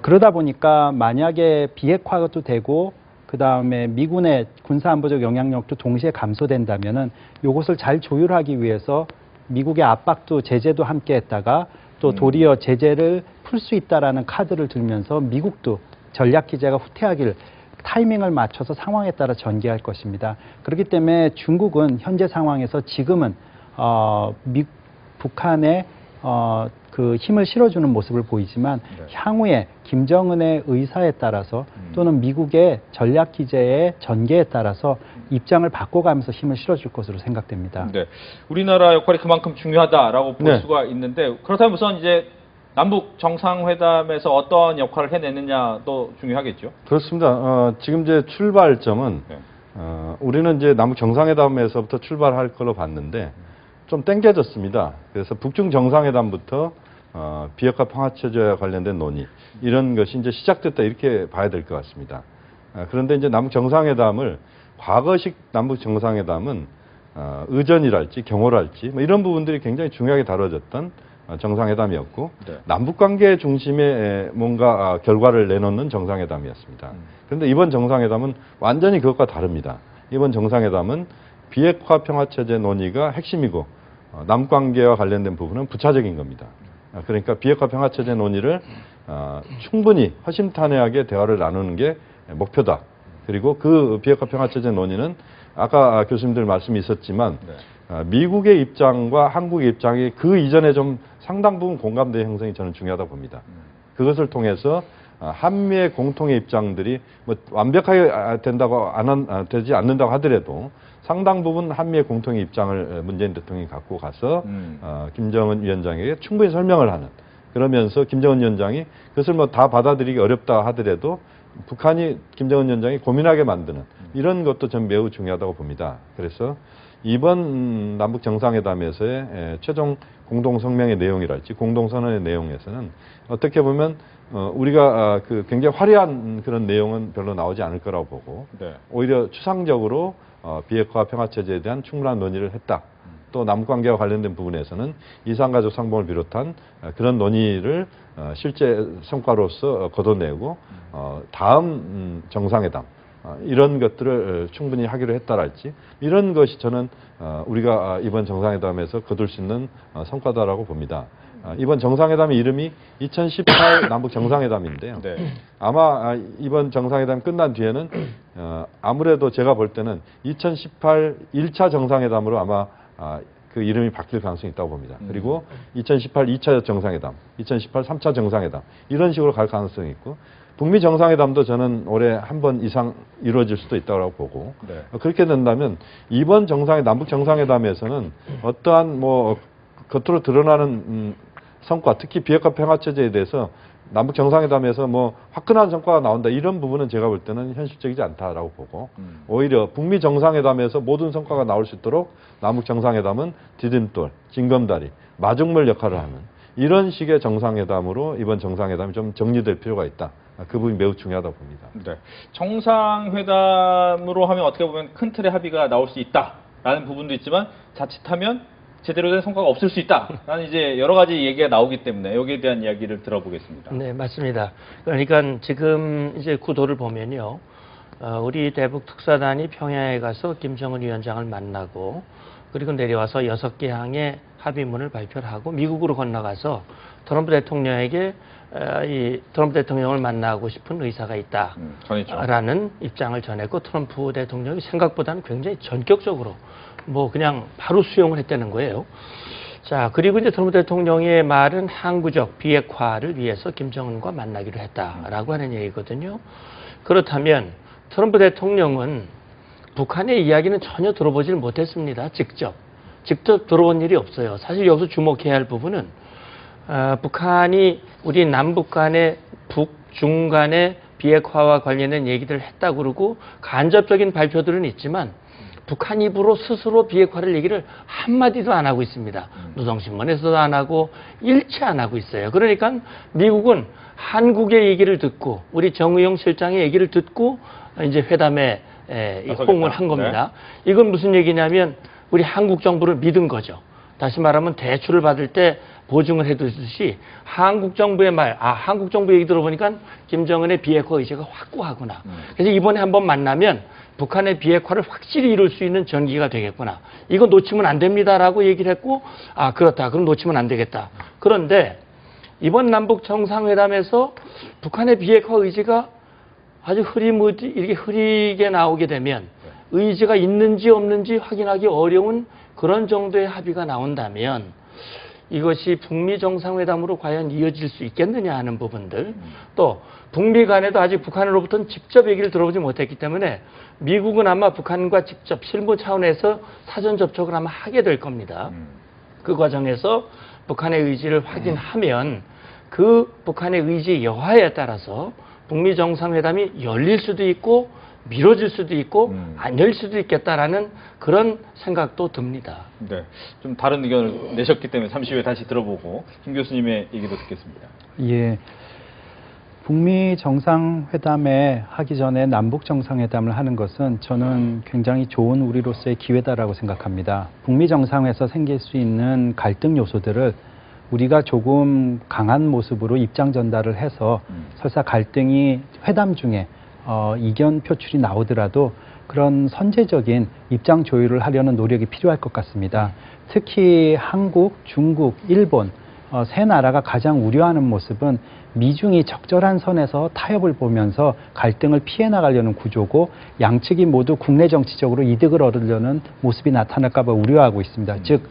그러다 보니까 만약에 비핵화도 되고 그 다음에 미군의 군사안보적 영향력도 동시에 감소된다면은 이것을 잘 조율하기 위해서 미국의 압박도 제재도 함께 했다가 또 도리어 제재를 풀 수 있다라는 카드를 들면서 미국도 전략 기제가 후퇴하길 타이밍을 맞춰서 상황에 따라 전개할 것입니다. 그렇기 때문에 중국은 현재 상황에서 지금은 북한의 그 힘을 실어주는 모습을 보이지만 향후에 김정은의 의사에 따라서 또는 미국의 전략 기제의 전개에 따라서 입장을 바꿔가면서 힘을 실어줄 것으로 생각됩니다. 네, 우리나라 역할이 그만큼 중요하다라고 볼 네. 수가 있는데 그렇다면 우선 이제 남북 정상회담에서 어떤 역할을 해내느냐도 중요하겠죠. 그렇습니다. 지금 이제 출발점은 네. 우리는 이제 남북 정상회담에서부터 출발할 걸로 봤는데 좀 땡겨졌습니다. 그래서 북중 정상회담부터 비핵화 평화체제와 관련된 논의 이런 것이 이제 시작됐다 이렇게 봐야 될 것 같습니다. 그런데 이제 남북 정상회담을 과거식 남북 정상회담은 의전이랄지 경호랄지 뭐 이런 부분들이 굉장히 중요하게 다뤄졌던 정상회담이었고 네. 남북관계 중심의 뭔가 결과를 내놓는 정상회담이었습니다. 그런데 이번 정상회담은 완전히 그것과 다릅니다. 이번 정상회담은 비핵화 평화체제 논의가 핵심이고 남북관계와 관련된 부분은 부차적인 겁니다. 그러니까 비핵화 평화체제 논의를 충분히 허심탄회하게 대화를 나누는 게 목표다. 그리고 그 비핵화 평화체제 논의는 아까 교수님들 말씀이 있었지만 미국의 입장과 한국의 입장이 그 이전에 좀 상당 부분 공감대 형성이 저는 중요하다고 봅니다. 그것을 통해서 한미의 공통의 입장들이 뭐 완벽하게 되지 않는다고 하더라도 상당 부분 한미의 공통의 입장을 문재인 대통령이 갖고 가서 김정은 위원장에게 충분히 설명을 하는, 그러면서 김정은 위원장이 그것을 뭐 다 받아들이기 어렵다 하더라도 북한이 김정은 위원장이 고민하게 만드는 이런 것도 전 매우 중요하다고 봅니다. 그래서 이번 남북 정상회담에서의 최종 공동성명의 내용이랄지 공동선언의 내용에서는 어떻게 보면 우리가 그 굉장히 화려한 그런 내용은 별로 나오지 않을 거라고 보고 네. 오히려 추상적으로 비핵화 평화체제에 대한 충분한 논의를 했다. 또 남북관계와 관련된 부분에서는 이산가족 상봉을 비롯한 그런 논의를 실제 성과로서 거둬내고 다음 정상회담 이런 것들을 충분히 하기로 했다랄지 이런 것이 저는 우리가 이번 정상회담에서 거둘 수 있는 성과다라고 봅니다. 이번 정상회담의 이름이 2018 남북 정상회담인데요. 네. 아마 이번 정상회담 끝난 뒤에는 아무래도 제가 볼 때는 2018 1차 정상회담으로 아마 그 이름이 바뀔 가능성이 있다고 봅니다. 그리고 2018 2차 정상회담, 2018 3차 정상회담 이런 식으로 갈 가능성이 있고 북미 정상회담도 저는 올해 한 번 이상 이루어질 수도 있다고 보고 네. 그렇게 된다면 이번 남북 정상회담에서는 어떠한 뭐 겉으로 드러나는 성과, 특히 비핵화 평화 체제에 대해서 남북 정상회담에서 뭐 화끈한 성과가 나온다 이런 부분은 제가 볼 때는 현실적이지 않다라고 보고 오히려 북미 정상회담에서 모든 성과가 나올 수 있도록 남북 정상회담은 디딤돌, 징검다리, 마중물 역할을 하는 이런 식의 정상회담으로 이번 정상회담이 좀 정리될 필요가 있다. 그 부분이 매우 중요하다고 봅니다. 네. 정상회담으로 하면 어떻게 보면 큰 틀의 합의가 나올 수 있다라는 부분도 있지만 자칫하면 제대로 된 성과가 없을 수 있다라는 이제 여러 가지 얘기가 나오기 때문에 여기에 대한 이야기를 들어보겠습니다. 네, 맞습니다. 그러니까 지금 이제 구도를 보면요. 우리 대북 특사단이 평양에 가서 김정은 위원장을 만나고 그리고 내려와서 6개 항의 합의문을 발표를 하고 미국으로 건너가서 트럼프 대통령에게 이 트럼프 대통령을 만나고 싶은 의사가 있다라는 입장을 전했고 트럼프 대통령이 생각보다는 굉장히 전격적으로 뭐 그냥 바로 수용을 했다는 거예요. 자, 그리고 이제 트럼프 대통령의 말은 항구적 비핵화를 위해서 김정은과 만나기로 했다라고 하는 얘기거든요. 그렇다면 트럼프 대통령은 북한의 이야기는 전혀 들어보질 못했습니다. 직접 들어본 일이 없어요. 사실 여기서 주목해야 할 부분은 북한이 우리 남북 간의 북중 간의 비핵화와 관련된 얘기들을 했다고 그러고 간접적인 발표들은 있지만 북한 입으로 스스로 비핵화를 얘기를 한마디도 안 하고 있습니다. 노동신문에서도 안 하고 일체 안 하고 있어요. 그러니까 미국은 한국의 얘기를 듣고 우리 정의용 실장의 얘기를 듣고 이제 회담에 호응을 한 겁니다. 네. 이건 무슨 얘기냐면 우리 한국 정부를 믿은 거죠. 다시 말하면 대출을 받을 때 보증을 해두듯이 한국 정부의 한국 정부 얘기 들어보니까 김정은의 비핵화 의지가 확고하구나. 그래서 이번에 한번 만나면 북한의 비핵화를 확실히 이룰 수 있는 전기가 되겠구나. 이거 놓치면 안 됩니다라고 얘기를 했고, 그렇다. 그럼 놓치면 안 되겠다. 그런데 이번 남북 정상회담에서 북한의 비핵화 의지가 아주 이렇게 흐리게 나오게 되면 의지가 있는지 없는지 확인하기 어려운 그런 정도의 합의가 나온다면 이것이 북미 정상회담으로 과연 이어질 수 있겠느냐 하는 부분들, 또 북미 간에도 아직 북한으로부터는 직접 얘기를 들어보지 못했기 때문에 미국은 아마 북한과 직접 실무 차원에서 사전 접촉을 아마 하게 될 겁니다. 그 과정에서 북한의 의지를 확인하면 그 북한의 의지 여하에 따라서 북미 정상회담이 열릴 수도 있고 미뤄질 수도 있고 안 열릴 수도 있겠다라는 그런 생각도 듭니다. 네, 좀 다른 의견을 내셨기 때문에 잠시 후에 다시 들어보고 김 교수님의 얘기도 듣겠습니다. 예, 북미 정상회담에 하기 전에 남북 정상회담을 하는 것은 저는 굉장히 좋은 우리로서의 기회다라고 생각합니다. 북미 정상에서 생길 수 있는 갈등 요소들을 우리가 조금 강한 모습으로 입장 전달을 해서 설사 갈등이 회담 중에 이견 표출이 나오더라도 그런 선제적인 입장 조율을 하려는 노력이 필요할 것 같습니다. 특히 한국, 중국, 일본 세 나라가 가장 우려하는 모습은 미중이 적절한 선에서 타협을 보면서 갈등을 피해 나가려는 구조고 양측이 모두 국내 정치적으로 이득을 얻으려는 모습이 나타날까 봐 우려하고 있습니다. 즉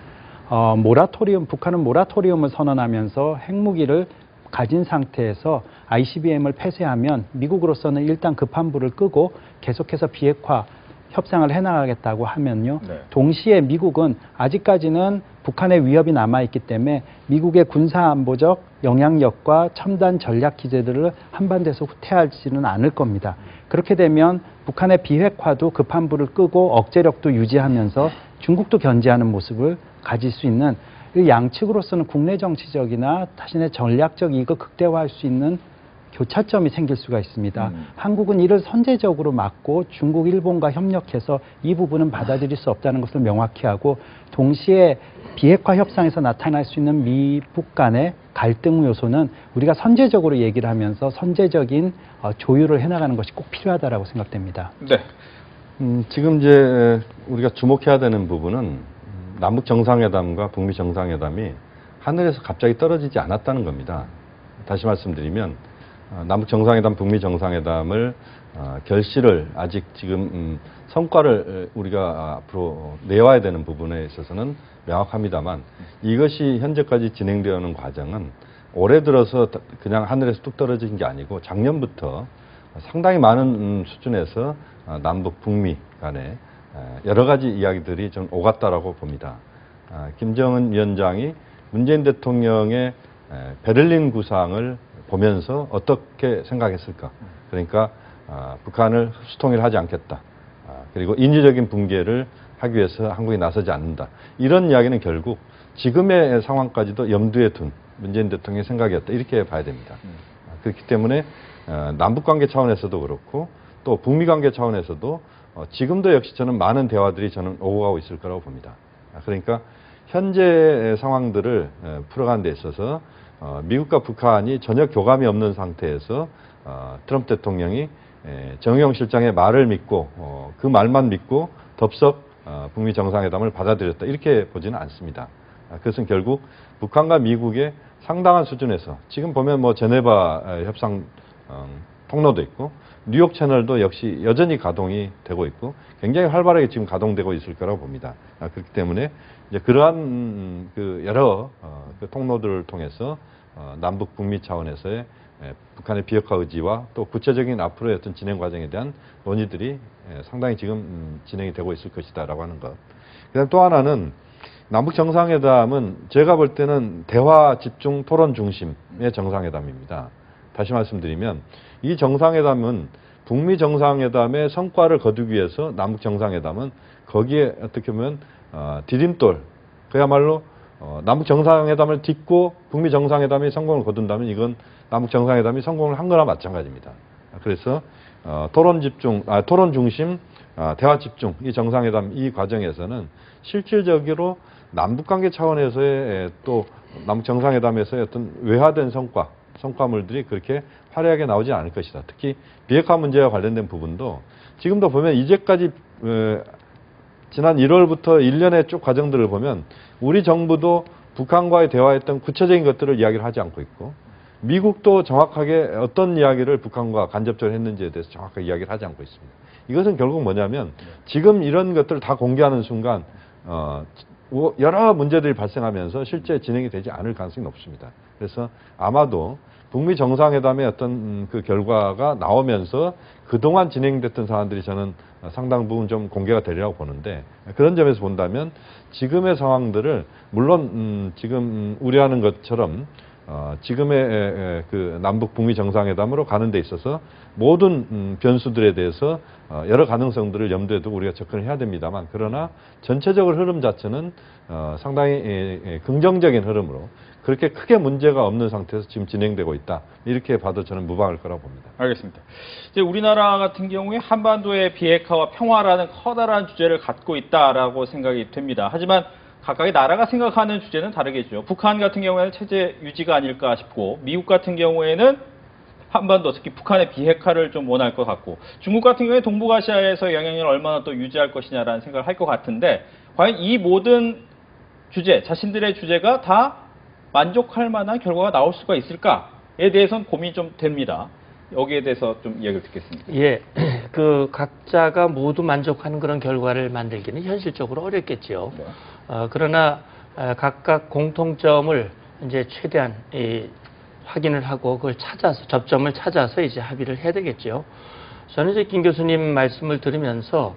북한은 모라토리움을 선언하면서 핵무기를 가진 상태에서 ICBM을 폐쇄하면 미국으로서는 일단 급한 불을 끄고 계속해서 비핵화 협상을 해나가겠다고 하면요. 네. 동시에 미국은 아직까지는 북한의 위협이 남아있기 때문에 미국의 군사안보적 영향력과 첨단 전략 기제들을 한반도에서 후퇴하지는 않을 겁니다. 그렇게 되면 북한의 비핵화도 급한 불을 끄고 억제력도 유지하면서 중국도 견제하는 모습을 가질 수 있는 양측으로서는 국내 정치적이나 자신의 전략적 이익을 극대화할 수 있는 교차점이 생길 수가 있습니다. 한국은 이를 선제적으로 막고 중국, 일본과 협력해서 이 부분은 받아들일 수 없다는 것을 명확히 하고 동시에 비핵화 협상에서 나타날 수 있는 미북 간의 갈등 요소는 우리가 선제적으로 얘기를 하면서 선제적인 조율을 해나가는 것이 꼭 필요하다고 생각됩니다. 네. 지금 이제 우리가 주목해야 되는 부분은 남북 정상회담과 북미 정상회담이 하늘에서 갑자기 떨어지지 않았다는 겁니다. 다시 말씀드리면 남북 정상회담, 북미 정상회담을 결실을 아직 지금 성과를 우리가 앞으로 내와야 되는 부분에 있어서는 명확합니다만 이것이 현재까지 진행되어오는 과정은 올해 들어서 그냥 하늘에서 뚝 떨어진 게 아니고 작년부터 상당히 많은 수준에서 남북, 북미 간에 여러 가지 이야기들이 좀 오갔다라고 봅니다. 김정은 위원장이 문재인 대통령의 베를린 구상을 보면서 어떻게 생각했을까? 그러니까 북한을 흡수통일하지 않겠다. 그리고 인위적인 붕괴를 하기 위해서 한국이 나서지 않는다. 이런 이야기는 결국 지금의 상황까지도 염두에 둔 문재인 대통령의 생각이었다. 이렇게 봐야 됩니다. 그렇기 때문에 남북관계 차원에서도 그렇고 또 북미관계 차원에서도 지금도 역시 저는 많은 대화들이 저는 오고 가고 있을 거라고 봅니다. 그러니까 현재 상황들을 풀어가는 데 있어서 미국과 북한이 전혀 교감이 없는 상태에서 트럼프 대통령이 정의용 실장의 말을 믿고 그 말만 믿고 덥석 북미 정상회담을 받아들였다. 이렇게 보지는 않습니다. 그것은 결국 북한과 미국의 상당한 수준에서 지금 보면 뭐 제네바 협상 통로도 있고 뉴욕 채널도 역시 여전히 가동이 되고 있고 굉장히 활발하게 지금 가동되고 있을 거라고 봅니다. 그렇기 때문에 이제 그러한 그 여러 그 통로들을 통해서 남북 북미 차원에서의 북한의 비핵화 의지와 또 구체적인 앞으로의 어떤 진행 과정에 대한 논의들이 상당히 지금 진행이 되고 있을 것이다라고 하는 것. 그다음 또 하나는 남북 정상회담은 제가 볼 때는 대화 집중 토론 중심의 정상회담입니다. 다시 말씀드리면 이 정상회담은 북미 정상회담의 성과를 거두기 위해서 남북 정상회담은 거기에 어떻게 보면 디딤돌 그야말로 남북 정상회담을 딛고 북미 정상회담이 성공을 거둔다면 이건 남북 정상회담이 성공을 한 거나 마찬가지입니다. 그래서 토론 중심, 대화 집중 이 정상회담 이 과정에서는 실질적으로 남북관계 차원에서의 또 남북 정상회담에서의 어떤 외화된 성과물들이 그렇게 화려하게 나오지 않을 것이다. 특히 비핵화 문제와 관련된 부분도 지금도 보면 이제까지 지난 1월부터 1년의 쭉 과정들을 보면 우리 정부도 북한과의 대화했던 구체적인 것들을 이야기를 하지 않고 있고 미국도 정확하게 어떤 이야기를 북한과 간접적으로 했는지에 대해서 정확하게 이야기를 하지 않고 있습니다. 이것은 결국 뭐냐면 지금 이런 것들을 다 공개하는 순간 여러 문제들이 발생하면서 실제 진행이 되지 않을 가능성이 높습니다. 그래서 아마도 북미 정상회담의 어떤 그 결과가 나오면서 그동안 진행됐던 사안들이 저는 상당 부분 좀 공개가 되리라고 보는데 그런 점에서 본다면 지금의 상황들을 물론 지금 우려하는 것처럼 지금의 그 남북 북미 정상회담으로 가는 데 있어서 모든 변수들에 대해서 여러 가능성들을 염두에 두고 우리가 접근을 해야 됩니다만 그러나 전체적으로 흐름 자체는 상당히 긍정적인 흐름으로 그렇게 크게 문제가 없는 상태에서 지금 진행되고 있다. 이렇게 봐도 저는 무방할 거라고 봅니다. 알겠습니다. 이제 우리나라 같은 경우에 한반도의 비핵화와 평화라는 커다란 주제를 갖고 있다라고 생각이 됩니다. 하지만 각각의 나라가 생각하는 주제는 다르겠죠. 북한 같은 경우에는 체제 유지가 아닐까 싶고 미국 같은 경우에는 한반도, 특히 북한의 비핵화를 좀 원할 것 같고 중국 같은 경우에 동북아시아에서 영향력을 얼마나 또 유지할 것이냐라는 생각을 할 것 같은데 과연 이 모든 주제, 자신들의 주제가 다 만족할 만한 결과가 나올 수가 있을까에 대해서는 고민이 좀 됩니다. 여기에 대해서 좀 이야기를 듣겠습니다. 예, 그 각자가 모두 만족하는 그런 결과를 만들기는 현실적으로 어렵겠죠. 네. 그러나 각각 공통점을 이제 최대한 확인을 하고 그걸 찾아서 접점을 찾아서 이제 합의를 해야 되겠죠. 저는 이제 김 교수님 말씀을 들으면서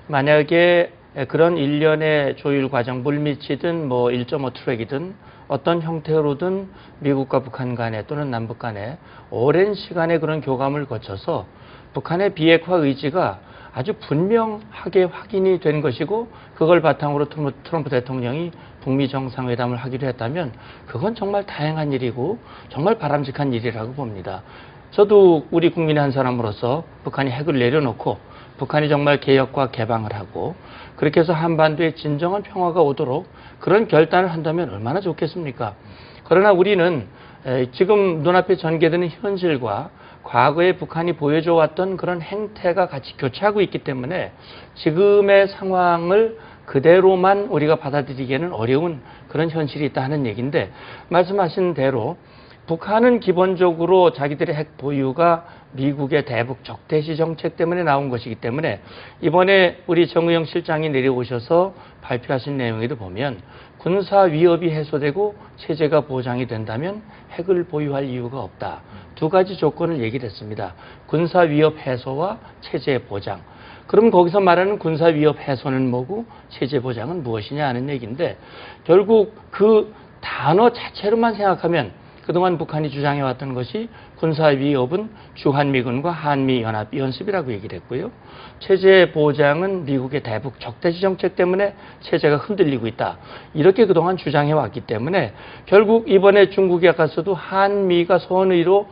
만약에 그런 일련의 조율 과정, 물밑이든 뭐 1.5 트랙이든 어떤 형태로든 미국과 북한 간에 또는 남북 간에 오랜 시간의 그런 교감을 거쳐서 북한의 비핵화 의지가 아주 분명하게 확인이 된 것이고 그걸 바탕으로 트럼프 대통령이 북미 정상회담을 하기로 했다면 그건 정말 다행한 일이고 정말 바람직한 일이라고 봅니다. 저도 우리 국민의 한 사람으로서 북한이 핵을 내려놓고 북한이 정말 개혁과 개방을 하고 그렇게 해서 한반도에 진정한 평화가 오도록 그런 결단을 한다면 얼마나 좋겠습니까? 그러나 우리는 지금 눈앞에 전개되는 현실과 과거에 북한이 보여줘 왔던 그런 행태가 같이 교차하고 있기 때문에 지금의 상황을 그대로만 우리가 받아들이기에는 어려운 그런 현실이 있다 하는 얘기인데 말씀하신 대로 북한은 기본적으로 자기들의 핵 보유가 미국의 대북 적대시 정책 때문에 나온 것이기 때문에 이번에 우리 정의용 실장이 내려오셔서 발표하신 내용에도 보면 군사 위협이 해소되고 체제가 보장이 된다면 핵을 보유할 이유가 없다. 두 가지 조건을 얘기를 했습니다. 군사 위협 해소와 체제 보장. 그럼 거기서 말하는 군사 위협 해소는 뭐고 체제 보장은 무엇이냐 하는 얘기인데 결국 그 단어 자체로만 생각하면 그동안 북한이 주장해왔던 것이 군사 위협은 주한미군과 한미연합연습이라고 얘기를 했고요. 체제 보장은 미국의 대북 적대시 정책 때문에 체제가 흔들리고 있다. 이렇게 그동안 주장해왔기 때문에 결국 이번에 중국에 가서도 한미가 선의로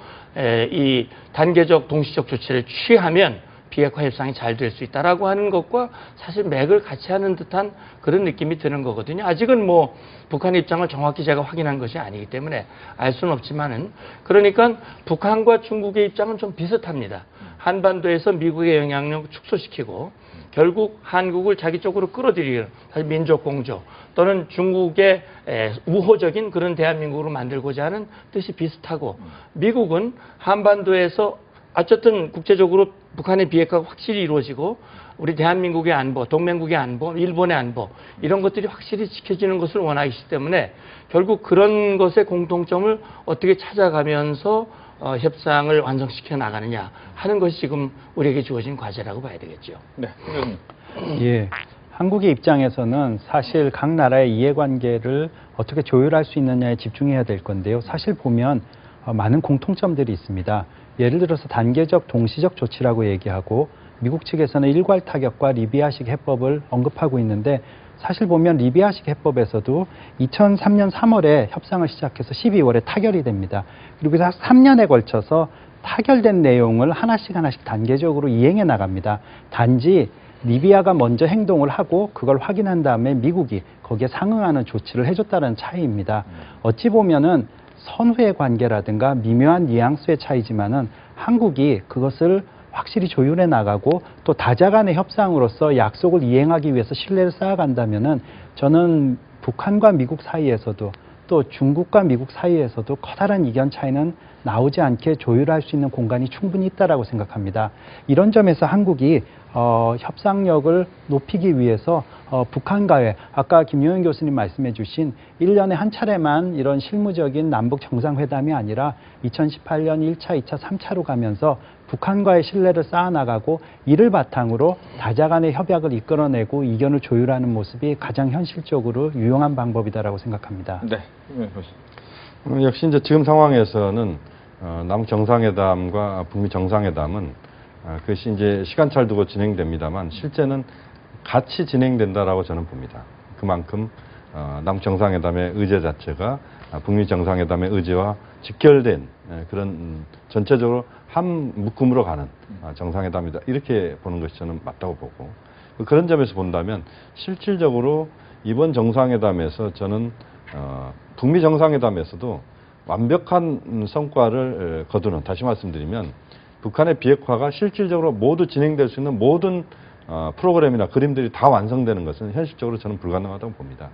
이 단계적 동시적 조치를 취하면 비핵화 협상이 잘 될 수 있다라고 하는 것과 사실 맥을 같이 하는 듯한 그런 느낌이 드는 거거든요. 아직은 뭐 북한의 입장을 정확히 제가 확인한 것이 아니기 때문에 알 수는 없지만은 그러니까 북한과 중국의 입장은 좀 비슷합니다. 한반도에서 미국의 영향력을 축소시키고 결국 한국을 자기 쪽으로 끌어들이는 사실 민족 공조 또는 중국의 우호적인 그런 대한민국으로 만들고자 하는 뜻이 비슷하고 미국은 한반도에서 어쨌든 국제적으로 북한의 비핵화가 확실히 이루어지고 우리 대한민국의 안보, 동맹국의 안보, 일본의 안보 이런 것들이 확실히 지켜지는 것을 원하기 때문에 결국 그런 것의 공통점을 어떻게 찾아가면서 협상을 완성시켜 나가느냐 하는 것이 지금 우리에게 주어진 과제라고 봐야 되겠죠. 네. 예. 한국의 입장에서는 사실 각 나라의 이해관계를 어떻게 조율할 수 있느냐에 집중해야 될 건데요. 사실 보면 많은 공통점들이 있습니다. 예를 들어서 단계적 동시적 조치라고 얘기하고 미국 측에서는 일괄 타격과 리비아식 해법을 언급하고 있는데 사실 보면 리비아식 해법에서도 2003년 3월에 협상을 시작해서 12월에 타결이 됩니다. 그리고 3년에 걸쳐서 타결된 내용을 하나씩 단계적으로 이행해 나갑니다. 단지 리비아가 먼저 행동을 하고 그걸 확인한 다음에 미국이 거기에 상응하는 조치를 해줬다는 차이입니다. 어찌 보면은 선후의 관계라든가 미묘한 뉘앙스의 차이지만은 한국이 그것을 확실히 조율해 나가고 또 다자 간의 협상으로서 약속을 이행하기 위해서 신뢰를 쌓아간다면은 저는 북한과 미국 사이에서도 또 중국과 미국 사이에서도 커다란 이견 차이는 나오지 않게 조율할 수 있는 공간이 충분히 있다라고 생각합니다. 이런 점에서 한국이 협상력을 높이기 위해서 북한과의 아까 김용현 교수님 말씀해 주신 1년에 한 차례만 이런 실무적인 남북 정상회담이 아니라 2018년 1차, 2차, 3차로 가면서 북한과의 신뢰를 쌓아나가고 이를 바탕으로 다자 간의 협약을 이끌어내고 이견을 조율하는 모습이 가장 현실적으로 유용한 방법이다라고 생각합니다. 네. 역시 이제 지금 상황에서는 남북 정상회담과 북미 정상회담은 그것이 이제 시간차를 두고 진행됩니다만 실제는 같이 진행된다라고 저는 봅니다. 그만큼 남북 정상회담의 의제 자체가 북미 정상회담의 의제와 직결된 그런 전체적으로 한 묶음으로 가는 정상회담이다. 이렇게 보는 것이 저는 맞다고 보고 그런 점에서 본다면 실질적으로 이번 정상회담에서 저는 북미 정상회담에서도 완벽한 성과를 거두는 다시 말씀드리면 북한의 비핵화가 실질적으로 모두 진행될 수 있는 모든 프로그램이나 그림들이 다 완성되는 것은 현실적으로 저는 불가능하다고 봅니다.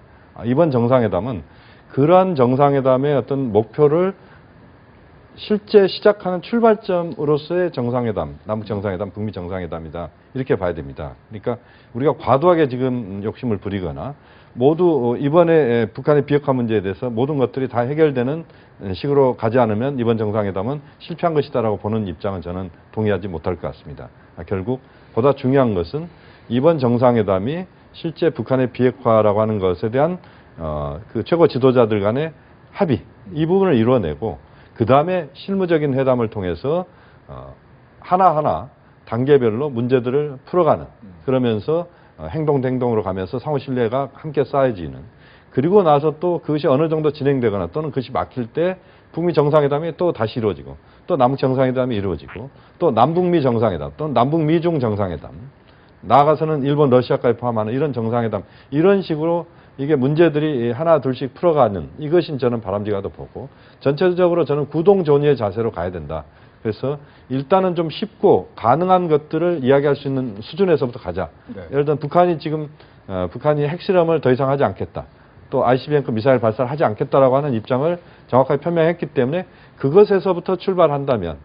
이번 정상회담은 그러한 정상회담의 어떤 목표를 실제 시작하는 출발점으로서의 정상회담, 남북 정상회담, 북미 정상회담이다. 이렇게 봐야 됩니다. 그러니까 우리가 과도하게 지금 욕심을 부리거나 모두 이번에 북한의 비핵화 문제에 대해서 모든 것들이 다 해결되는 식으로 가지 않으면 이번 정상회담은 실패한 것이다라고 보는 입장은 저는 동의하지 못할 것 같습니다. 결국 보다 중요한 것은 이번 정상회담이 실제 북한의 비핵화라고 하는 것에 대한 그 최고 지도자들 간의 합의 이 부분을 이루어내고 그 다음에 실무적인 회담을 통해서 하나하나 단계별로 문제들을 풀어가는 그러면서 행동 행동으로 가면서 상호 신뢰가 함께 쌓여지는 그리고 나서 또 그것이 어느 정도 진행되거나 또는 그것이 막힐 때 북미 정상회담이 또 다시 이루어지고 또 남북 정상회담이 이루어지고 또 남북미 정상회담 또는 남북미중 정상회담 나아가서는 일본 러시아까지 포함하는 이런 정상회담 이런 식으로 이게 문제들이 하나 둘씩 풀어가는 이것이 저는 바람직하다고 보고 전체적으로 저는 구동존의의 자세로 가야 된다. 그래서 일단은 좀 쉽고 가능한 것들을 이야기할 수 있는 수준에서부터 가자. 네. 예를 들면 북한이 지금 북한이 핵실험을 더 이상 하지 않겠다. 또 ICBM급 미사일 발사를 하지 않겠다라고 하는 입장을 정확하게 표명했기 때문에 그것에서부터 출발한다면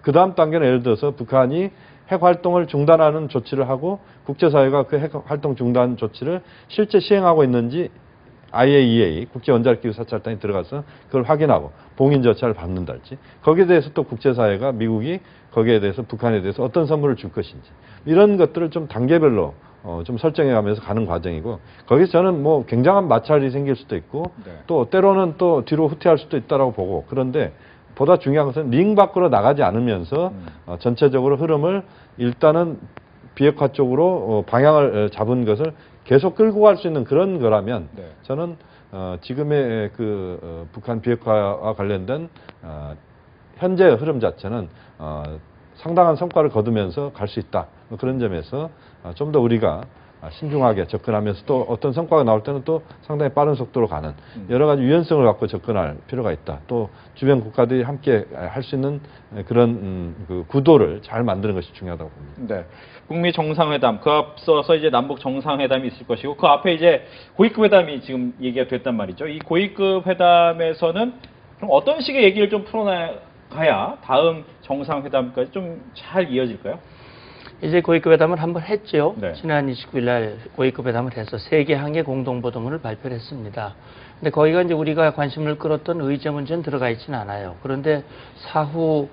그 다음 단계는 예를 들어서 북한이 핵 활동을 중단하는 조치를 하고 국제사회가 그 핵 활동 중단 조치를 실제 시행하고 있는지 IAEA 국제원자력기구 사찰단이 들어가서 그걸 확인하고 봉인 절차를 밟는달지 거기에 대해서 또 국제사회가 미국이 거기에 대해서 북한에 대해서 어떤 선물을 줄 것인지 이런 것들을 좀 단계별로 좀 설정해 가면서 가는 과정이고 거기서 저는 뭐 굉장한 마찰이 생길 수도 있고 또 때로는 또 뒤로 후퇴할 수도 있다라고 보고 그런데 보다 중요한 것은 링 밖으로 나가지 않으면서 전체적으로 흐름을 일단은 비핵화 쪽으로 방향을 잡은 것을 계속 끌고 갈 수 있는 그런 거라면 저는 지금의 그 북한 비핵화와 관련된 현재 흐름 자체는 상당한 성과를 거두면서 갈 수 있다. 그런 점에서 좀 더 우리가 신중하게 접근하면서 또 어떤 성과가 나올 때는 또 상당히 빠른 속도로 가는 여러 가지 유연성을 갖고 접근할 필요가 있다. 또 주변 국가들이 함께 할 수 있는 그런 그 구도를 잘 만드는 것이 중요하다고 봅니다. 네. 북미 정상회담, 그 앞서서 이제 남북 정상회담이 있을 것이고 그 앞에 이제 고위급 회담이 지금 얘기가 됐단 말이죠. 이 고위급 회담에서는 그럼 어떤 식의 얘기를 좀 풀어나가야 다음 정상회담까지 좀 잘 이어질까요? 이제 고위급 회담을 한번 했죠. 네. 지난 29일 날 고위급 회담을 해서 세계 항해 공동보도문을 발표를 했습니다. 근데 거기가 이제 우리가 관심을 끌었던 의제 문제는 들어가 있지는 않아요. 그런데 사후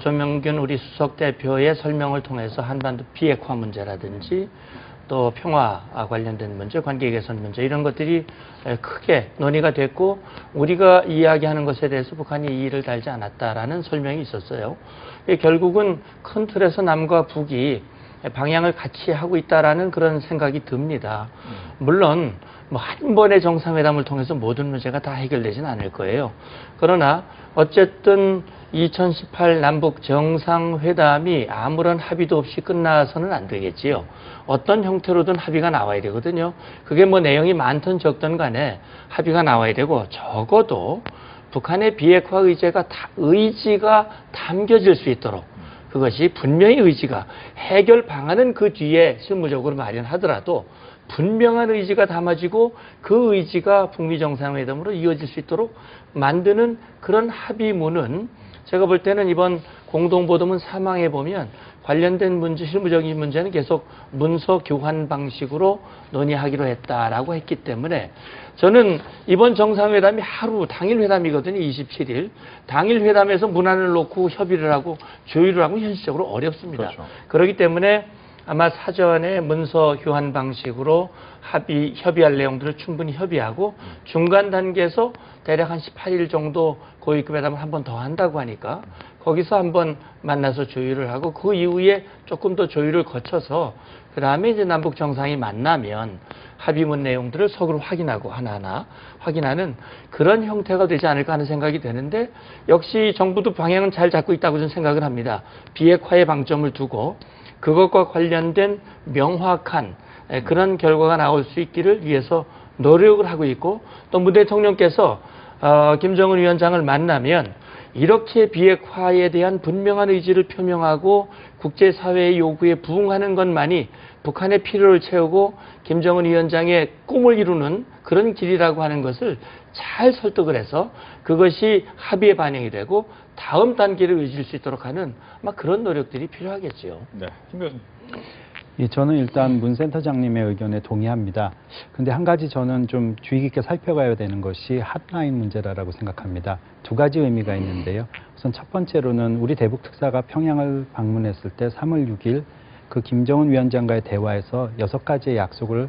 조명균 우리 수석 대표의 설명을 통해서 한반도 비핵화 문제라든지 또 평화 관련된 문제, 관계 개선 문제 이런 것들이 크게 논의가 됐고 우리가 이야기하는 것에 대해서 북한이 이의를 달지 않았다라는 설명이 있었어요. 결국은 큰 틀에서 남과 북이 방향을 같이 하고 있다라는 그런 생각이 듭니다. 물론 뭐 한 번의 정상회담을 통해서 모든 문제가 다 해결되지는 않을 거예요. 그러나 어쨌든 2018 남북 정상회담이 아무런 합의도 없이 끝나서는 안 되겠지요. 어떤 형태로든 합의가 나와야 되거든요. 그게 뭐 내용이 많든 적든 간에 합의가 나와야 되고 적어도 북한의 비핵화 의지가 담겨질 수 있도록 그것이 분명히 의지가 해결 방안은 그 뒤에 실무적으로 마련하더라도 분명한 의지가 담아지고 그 의지가 북미 정상회담으로 이어질 수 있도록 만드는 그런 합의문은 제가 볼 때는 이번 공동보도문 3항에 보면 관련된 문제, 실무적인 문제는 계속 문서 교환 방식으로 논의하기로 했다라고 했기 때문에 저는 이번 정상회담이 하루 당일 회담이거든요. 27일. 당일 회담에서 문안을 놓고 협의를 하고 조율을 하고 현실적으로 어렵습니다. 그렇죠. 그렇기 때문에 아마 사전에 문서 교환 방식으로 협의할 내용들을 충분히 협의하고 중간 단계에서 대략 한 18일 정도 고위급 회담을 한 번 더 한다고 하니까 거기서 한번 만나서 조율을 하고 그 이후에 조금 더 조율을 거쳐서 그 다음에 이제 남북 정상이 만나면 합의문 내용들을 서로 확인하고 하나하나 확인하는 그런 형태가 되지 않을까 하는 생각이 되는데 역시 정부도 방향은 잘 잡고 있다고 저는 생각을 합니다. 비핵화에 방점을 두고 그것과 관련된 명확한 그런 결과가 나올 수 있기를 위해서 노력을 하고 있고 또 문 대통령께서 김정은 위원장을 만나면 이렇게 비핵화에 대한 분명한 의지를 표명하고 국제사회의 요구에 부응하는 것만이 북한의 필요를 채우고 김정은 위원장의 꿈을 이루는 그런 길이라고 하는 것을 잘 설득을 해서 그것이 합의에 반영이 되고 다음 단계를 이어질 수 있도록 하는 아마 그런 노력들이 필요하겠죠. 네. 김 교수님. 예, 저는 일단 문 센터장님의 의견에 동의합니다. 근데 한 가지 저는 좀 주의 깊게 살펴봐야 되는 것이 핫라인 문제라고 생각합니다. 두 가지 의미가 있는데요. 우선 첫 번째로는 우리 대북 특사가 평양을 방문했을 때 3월 6일 그 김정은 위원장과의 대화에서 6가지의 약속을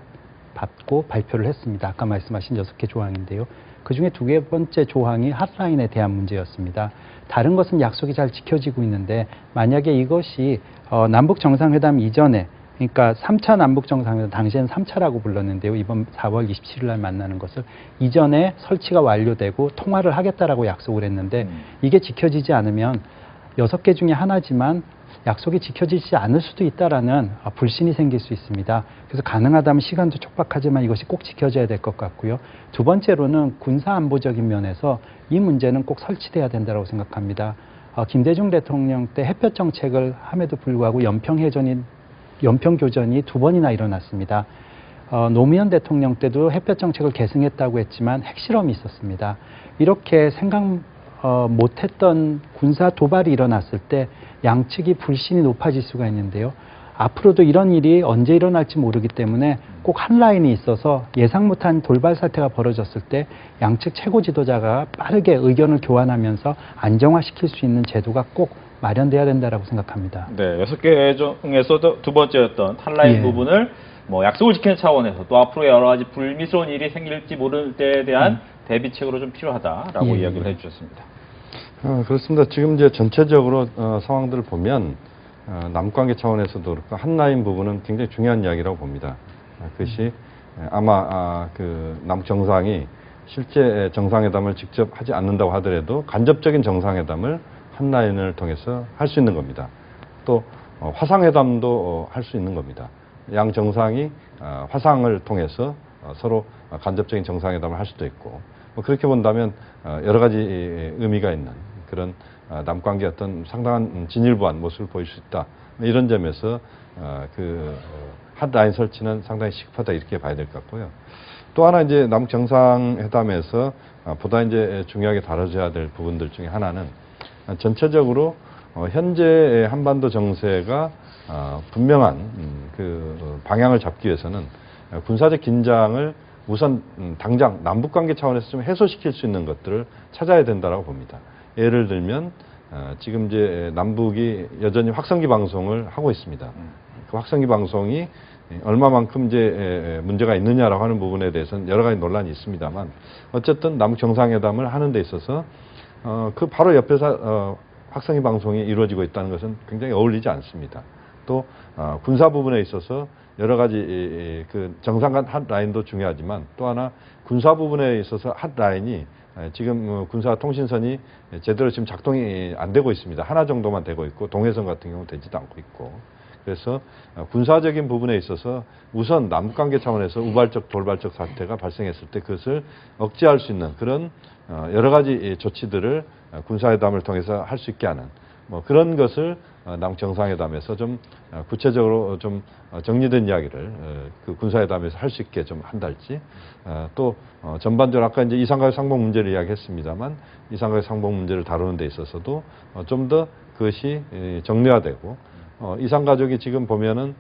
받고 발표를 했습니다. 아까 말씀하신 6개 조항인데요. 그중에 두 번째 조항이 핫라인에 대한 문제였습니다. 다른 것은 약속이 잘 지켜지고 있는데 만약에 이것이 남북 정상회담 이전에 그러니까 3차 남북 정상회담 당시엔 3차라고 불렀는데요. 이번 4월 27일 날 만나는 것을 이전에 설치가 완료되고 통화를 하겠다라고 약속을 했는데 이게 지켜지지 않으면 6개 중에 하나지만 약속이 지켜지지 않을 수도 있다라는 불신이 생길 수 있습니다. 그래서 가능하다면 시간도 촉박하지만 이것이 꼭 지켜져야 될 것 같고요. 두 번째로는 군사안보적인 면에서 이 문제는 꼭 설치돼야 된다고 생각합니다. 김대중 대통령 때 햇볕 정책을 함에도 불구하고 연평교전이 2번이나 일어났습니다. 노무현 대통령 때도 햇볕 정책을 계승했다고 했지만 핵실험이 있었습니다. 이렇게 생각 못했던 군사 도발이 일어났을 때 양측이 불신이 높아질 수가 있는데요. 앞으로도 이런 일이 언제 일어날지 모르기 때문에 꼭 한 라인이 있어서 예상 못한 돌발 사태가 벌어졌을 때 양측 최고 지도자가 빠르게 의견을 교환하면서 안정화시킬 수 있는 제도가 꼭 마련돼야 된다라고 생각합니다. 네, 6개 중에서도 두 번째였던 탄라인 예. 부분을 뭐 약속을 지키는 차원에서 또 앞으로 여러 가지 불미스러운 일이 생길지 모를 때에 대한 대비책으로 좀 필요하다라고 예. 이야기를 해주셨습니다. 그렇습니다. 지금 이제 전체적으로 상황들을 보면 남관계 차원에서도 그렇고 한 라인 부분은 굉장히 중요한 이야기라고 봅니다. 그것이 아마 그 남북 정상이 실제 정상회담을 직접 하지 않는다고 하더라도 간접적인 정상회담을 한 라인을 통해서 할 수 있는 겁니다. 또 화상회담도 할 수 있는 겁니다. 양 정상이 화상을 통해서 서로 간접적인 정상회담을 할 수도 있고 그렇게 본다면 여러 가지 의미가 있는 그런 남관계 어떤 상당한 진일보한 모습을 보일 수 있다. 이런 점에서 한 라인 설치는 상당히 시급하다 이렇게 봐야 될 것 같고요. 또 하나 이제 남북 정상회담에서 보다 이제 중요하게 다뤄져야 될 부분들 중에 하나는 전체적으로 현재 한반도 정세가 분명한 그 방향을 잡기 위해서는 군사적 긴장을 우선 당장 남북관계 차원에서 좀 해소시킬 수 있는 것들을 찾아야 된다라고 봅니다. 예를 들면 지금 이제 남북이 여전히 확성기 방송을 하고 있습니다. 그 확성기 방송이 얼마만큼 이제 문제가 있느냐라고 하는 부분에 대해서는 여러 가지 논란이 있습니다만 어쨌든 남북 정상회담을 하는 데 있어서 그 바로 옆에서 확성기 방송이 이루어지고 있다는 것은 굉장히 어울리지 않습니다. 또 군사 부분에 있어서 여러 가지 그 정상 간 한 라인도 중요하지만 또 하나 군사 부분에 있어서 한 라인이 지금 군사 통신선이 제대로 지금 작동이 안 되고 있습니다. 하나 정도만 되고 있고 동해선 같은 경우 되지도 않고 있고 그래서 군사적인 부분에 있어서 우선 남북관계 차원에서 우발적 돌발적 사태가 발생했을 때 그것을 억제할 수 있는 그런 여러 가지 조치들을 군사회담을 통해서 할 수 있게 하는 뭐 그런 것을 남북 정상회담에서 좀 구체적으로 좀 정리된 이야기를 그 군사회담에서 할 수 있게 좀 한달지 또 전반적으로 아까 이제 이산가족 상봉 문제를 이야기했습니다만 이산가족 상봉 문제를 다루는 데 있어서도 좀 더 그것이 정리화되고 이산가족이 지금 보면은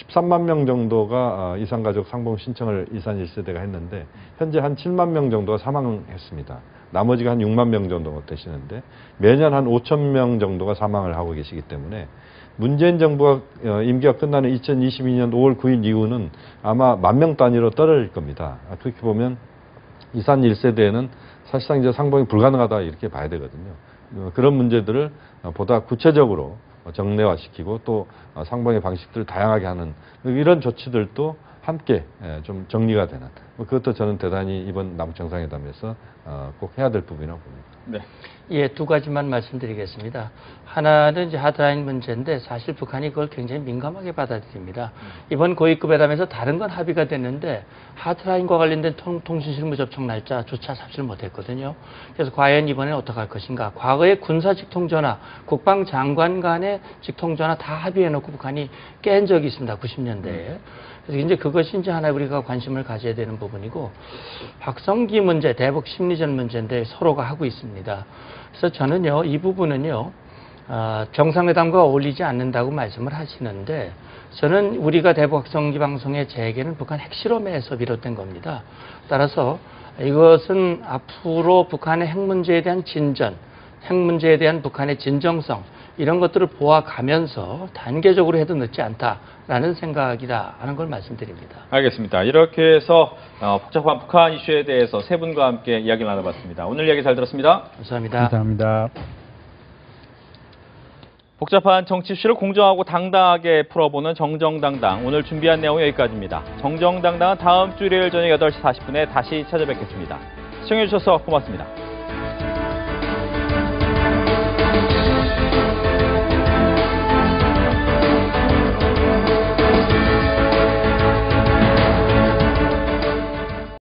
13만 명 정도가 이산가족 상봉 신청을 이산 1세대가 했는데 현재 한 7만 명 정도가 사망했습니다. 나머지가 한 6만 명 정도 되시는데 매년 한 5천 명 정도가 사망을 하고 계시기 때문에 문재인 정부가 임기가 끝나는 2022년 5월 9일 이후는 아마 10,000명 단위로 떨어질 겁니다. 그렇게 보면 이산 1세대에는 사실상 이제 상봉이 불가능하다 이렇게 봐야 되거든요. 그런 문제들을 보다 구체적으로 정례화시키고 또 상봉의 방식들을 다양하게 하는 이런 조치들도 함께 좀 정리가 되는 그것도 저는 대단히 이번 남북 정상회담에서 꼭 해야 될 부분이라고 봅니다. 네. 예, 두 가지만 말씀드리겠습니다. 하나는 이제 하드라인 문제인데 사실 북한이 그걸 굉장히 민감하게 받아들입니다. 이번 고위급 회담에서 다른 건 합의가 됐는데 하드라인과 관련된 통신실무 접촉 날짜조차 잡지를 못했거든요. 그래서 과연 이번엔 어떻게 할 것인가. 과거에 군사 직통전화, 국방장관 간의 직통전화 다 합의해놓고 북한이 깬 적이 있습니다. 90년대에. 그래서 이제 그것이 이제 하나 우리가 관심을 가져야 되는 부분이고 확성기 문제, 대북 심리전 문제인데 서로가 하고 있습니다. 그래서 저는요, 이 부분은요, 정상회담과 어울리지 않는다고 말씀을 하시는데 저는 우리가 대북 확성기 방송의 재개는 북한 핵실험에서 비롯된 겁니다. 따라서 이것은 앞으로 북한의 핵 문제에 대한 진전, 핵 문제에 대한 북한의 진정성 이런 것들을 보아가면서 단계적으로 해도 늦지 않다라는 생각이다 하는 걸 말씀드립니다. 알겠습니다. 이렇게 해서 복잡한 북한 이슈에 대해서 세 분과 함께 이야기를 나눠봤습니다. 오늘 이야기 잘 들었습니다. 감사합니다. 감사합니다. 복잡한 정치 이슈를 공정하고 당당하게 풀어보는 정정당당. 오늘 준비한 내용은 여기까지입니다. 정정당당은 다음 주 일요일 저녁 8시 40분에 다시 찾아뵙겠습니다. 시청해주셔서 고맙습니다.